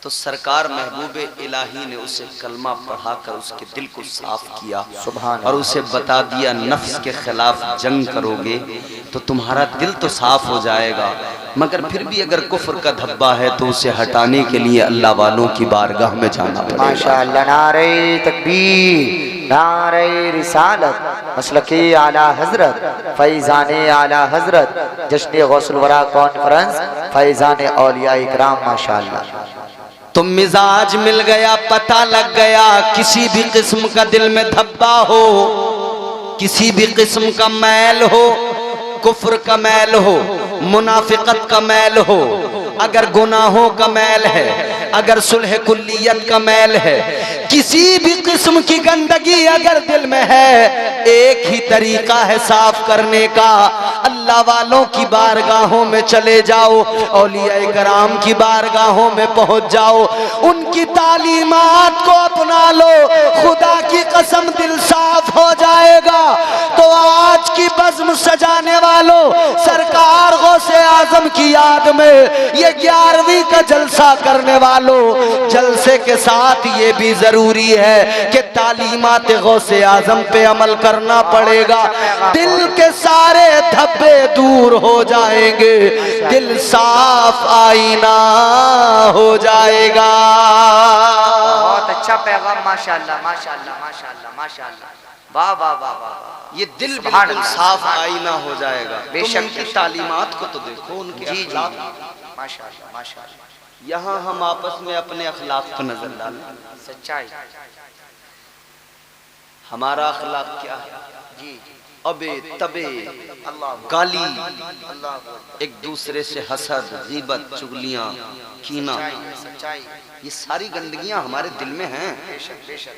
A: तो सरकार महबूबे इलाही ने उसे कलमा पढ़ाकर उसके दिल को साफ किया और उसे बता दिया, नफ्स के खिलाफ जंग करोगे तो तुम्हारा दिल तो साफ हो जाएगा, मगर फिर भी अगर कुफ्र का धब्बा है तो उसे हटाने के लिए अल्लाह वालों की बारगाह में जाना पड़ेगा।
B: माशाअल्लाह, नारे तकबीर, नारे रिसालत, मसलके आला हजरत, फैजाने आला हजरत, जश्न गौसुल वरा कॉन्फ्रेंस, फैजाने औलिया इकराम। माशाअल्लाह,
A: तो मिजाज मिल गया, पता लग गया, किसी भी किस्म का दिल में धब्बा हो, किसी भी किस्म का मैल हो, कुफ्र का मैल हो, मुनाफिकत का मैल हो, अगर गुनाहों का मैल है, अगर सुलह कुल्लियत का मैल है, किसी भी किस्म की गंदगी अगर दिल में है, एक ही तरीका है साफ करने का, अल्लाह वालों की बारगाहों में चले जाओ, औलिया इकराम की बारगाहों में पहुंच जाओ, उनकी तालीमात को अपना लो, खुदा की कसम दिल साफ हो जाएगा। तो आज की बज़्म सजाने वालों, सरकार गौसे आजम की याद में ये 11वीं का जलसा करने वालों, जलसे के साथ ये भी जरूरी है कि तालीमात गौसे आजम पे अमल करना पड़ेगा। दिल के सारे धब्बे दूर हो जाएंगे, दिल साफ आईना हो जाएगा।
B: बहुत अच्छा पैगाम, माशाअल्लाह माशाअल्लाह माशाअल्लाह माशाअल्लाह, वाह वाह वाह वाह।
A: ये दिल बिल्कुल साफ आईना हो जाएगा। बेशक उनकी तालीमात को तो देखो, उनके अखलाक,
B: माशाअल्लाह माशाअल्लाह।
A: यहाँ हम आपस में अपने अखलाक पर नजर डालें,
B: सच्चाई,
A: हमारा अखलाक क्या है?
B: जी,
A: अबे तबे,
B: अल्लाह,
A: गाली,
B: अल्लाह,
A: एक दूसरे से हसद, गीबत, चुगलियां, कीना,
B: सच्चाई,
A: ये सारी गंदगियां हमारे दिल में हैं।
B: बेशक बेशक।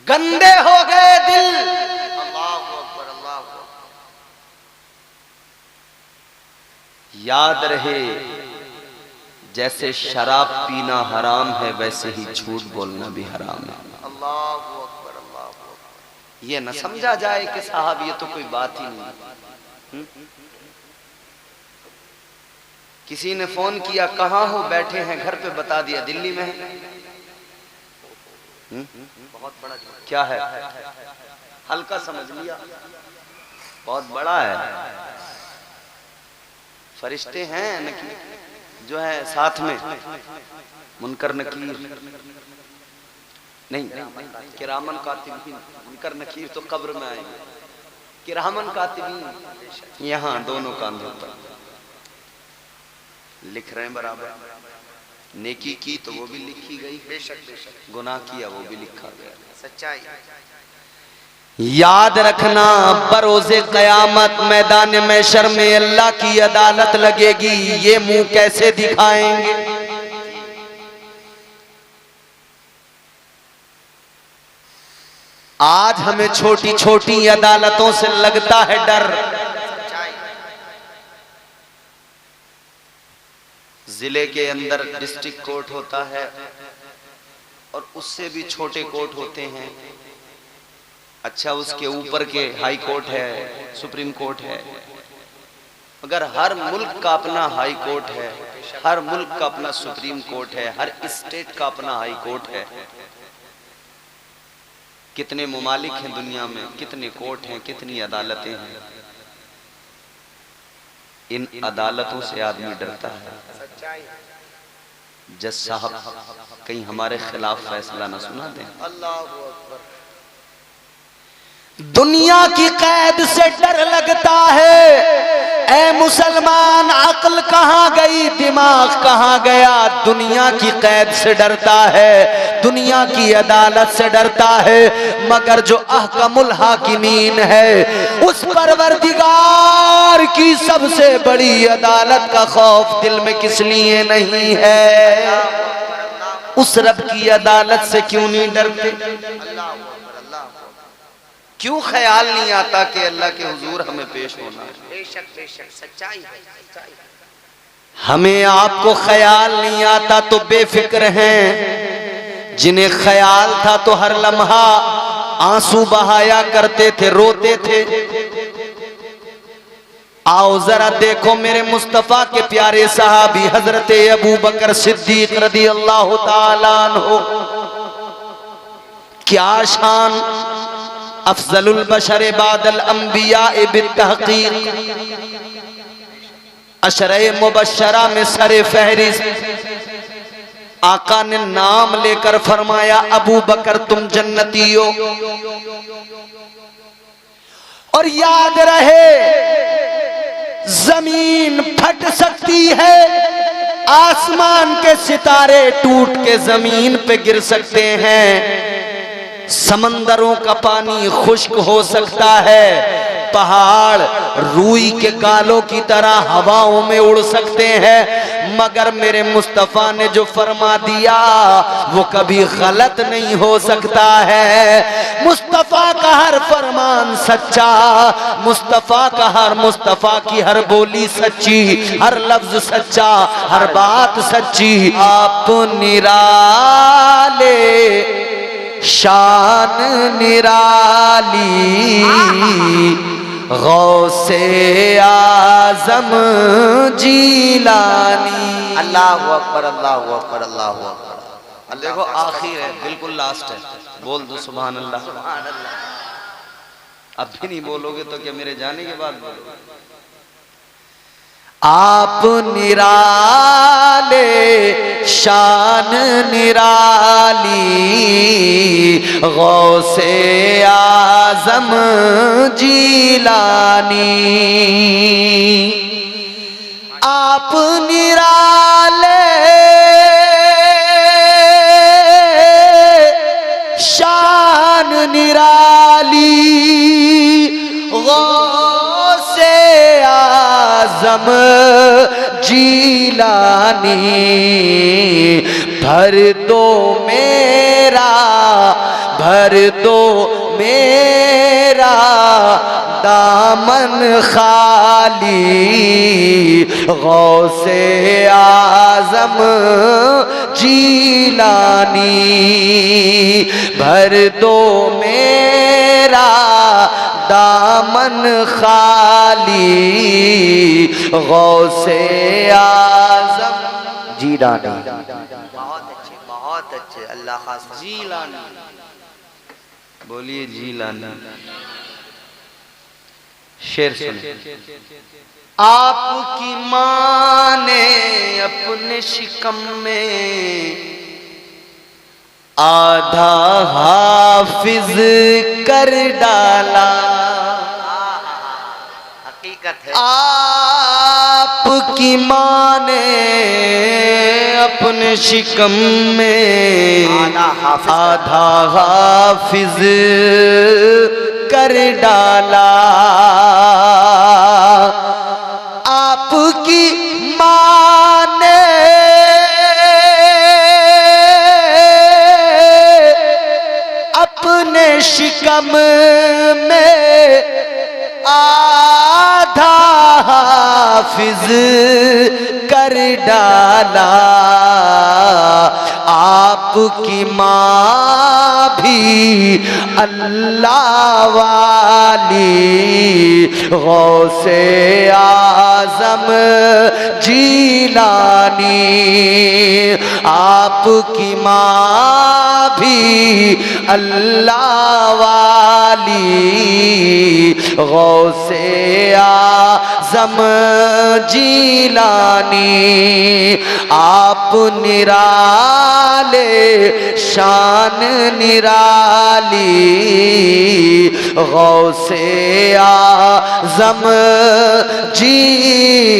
A: गंदे हो गए दिल,
B: अल्लाह अकबर, अल्लाह अकबर।
A: याद रहे, जैसे शराब पीना हराम है, वैसे ही झूठ बोलना भी हराम है।
B: अल्लाह अकबर, अल्लाह अकबर।
A: ये न समझा जाए कि साहब ये तो कोई बात ही नहीं। किसी ने फोन किया, कहाँ हो, बैठे हैं घर पे, बता दिया दिल्ली में है।
B: बहुत बड़ा
A: क्या है, हल्का समझ लिया, बहुत बड़ा है। फरिश्ते हैं नकीर जो है साथ में, मुनकर नकीर नहीं, किरामन कातिबीन, मुनकर नकीर तो कब्र में आएंगे, किरामन कातिबीन यहाँ दोनों कांधों पर लिख रहे हैं बराबर। नेकी की तो वो भी लिखी गई,
B: बेशक बेशक।
A: गुनाह किया वो भी लिखा गया।
B: सच्चाई,
A: याद रखना, बरोज़े क़यामत मैदान महशर में अल्लाह की अदालत लगेगी, ये मुंह कैसे दिखाएंगे? आज हमें छोटी छोटी अदालतों से लगता है डर। जिले के अंदर डिस्ट्रिक्ट कोर्ट होता है और उससे भी छोटे कोर्ट होते हैं। अच्छा, उसके ऊपर के हाई कोर्ट है, सुप्रीम कोर्ट है, मगर हर मुल्क का अपना हाई कोर्ट है, हर मुल्क का अपना सुप्रीम कोर्ट है, हर स्टेट का अपना हाई कोर्ट है। कितने मुमालिक हैं दुनिया में, कितने कोर्ट हैं, कितनी अदालतें हैं। इन अदालतों से आदमी डरता है। जज साहब कहीं हमारे खिलाफ फैसला ना सुना दें। अल्लाह अकबर। दुनिया की कैद से डर लगता है। ऐ मुसलमान, अक्ल कहाँ गई, दिमाग कहाँ गया। दुनिया की कैद से डरता है, दुनिया की अदालत से डरता है, मगर जो अहकमुल हाकिमीन है, उस परवरदिगार की सबसे बड़ी अदालत का खौफ दिल में किस लिए नहीं है? उस रब की अदालत से क्यों नहीं डरते? क्यों ख्याल नहीं आता कि अल्लाह के हुजूर हमें पेश होना है? बेशक बेशक सच्चाई है। हमें आपको ख्याल नहीं आता तो बेफिक्र हैं। जिन्हें ख्याल था तो हर लम्हा आंसू बहाया करते थे, रोते थे। आओ जरा देखो मेरे मुस्तफा के प्यारे सहाबी हजरत अबू बकर सिद्दीक रदी अल्लाह ताला अन्हु, क्या शान। अफजलुल बशर बादल अंबिया बित्तहकीक, अशरे मुबश्शरा में सरे फहरिस्त आका ने नाम लेकर फरमाया, अबू बकर तुम जन्नती हो। और याद रहे, जमीन फट सकती है, आसमान के सितारे टूट के जमीन पे गिर सकते हैं, समंदरों का पानी खुश्क हो सकता है, पहाड़ रूई के गालों की तरह हवाओं में उड़ सकते हैं, मगर मेरे मुस्तफा ने जो फरमा दिया वो कभी गलत नहीं हो सकता है। मुस्तफा का हर फरमान सच्चा, मुस्तफा का मुस्तफा की हर बोली सच्ची, हर लफ्ज सच्चा, हर बात सच्ची। आप निराले शान निराली, गौसे आजम जीलानी।
B: अल्लाह अकबर अल्लाह अकबर अल्लाह अकबर।
A: देखो आखिर है, बिल्कुल लास्ट है, बोल दो सुभान अल्लाह। सुभान अल्लाह। अब भी नहीं बोलोगे तो क्या मेरे जाने के बाद बोलोगे? आप निराले शान निराली, गौसे आजम जीलानी। आप निराले शान निराली, गौसे आजम जीलानी। भर दो मेरा, भर दो मेरा दामन खाली, गौसे आजम जीलानी। भर दो मेरा दामन खाली, गौसे आजम
B: जीलानी। बहुत अच्छे अल्लाह खास
A: जीलानी। बोलिए जीलानी। शेर सुने। आपकी माँ ने अपने शिकम में आधा हाफिज कर डाला।
B: हकीकत है।
A: आपकी माँ ने अपने शिकम में आधा हाफिज कर डाला। आपकी माँ ने अपने शिकम में आधा हाफिज कर डाला। आपकी माँ भी अल्लाह वाली, गौसे आजम जीलानी। आपकी माँ भी अल्लाह वाली, गौसे आजम जीलानी। आप निराले शान निराली, गौसे आजम जीलानी।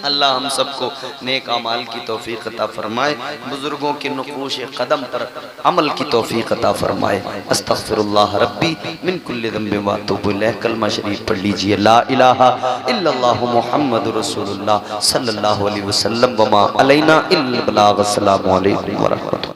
A: अल्लाह हम सबको नेक अमाल की तौफीक अता फरमाए, बुजुर्गों के नुक़ूश कदम पर अमल की तौफीक अता फरमाए। अस्तग़फिरुल्लाह रब्बी मिन कुल्लि ज़ंबिन व अतूबु इलैह। कलमा शरीफ पढ़ लीजिए, ला इलाहा इल्लल्लाहु मुहम्मदुर रसूलुल्लाह सल्लल्लाहु अलैहि वसल्लम व मा अलैना इल्लल बलाग। अस्सलामु अलैकुम व रहमतुल्लाह।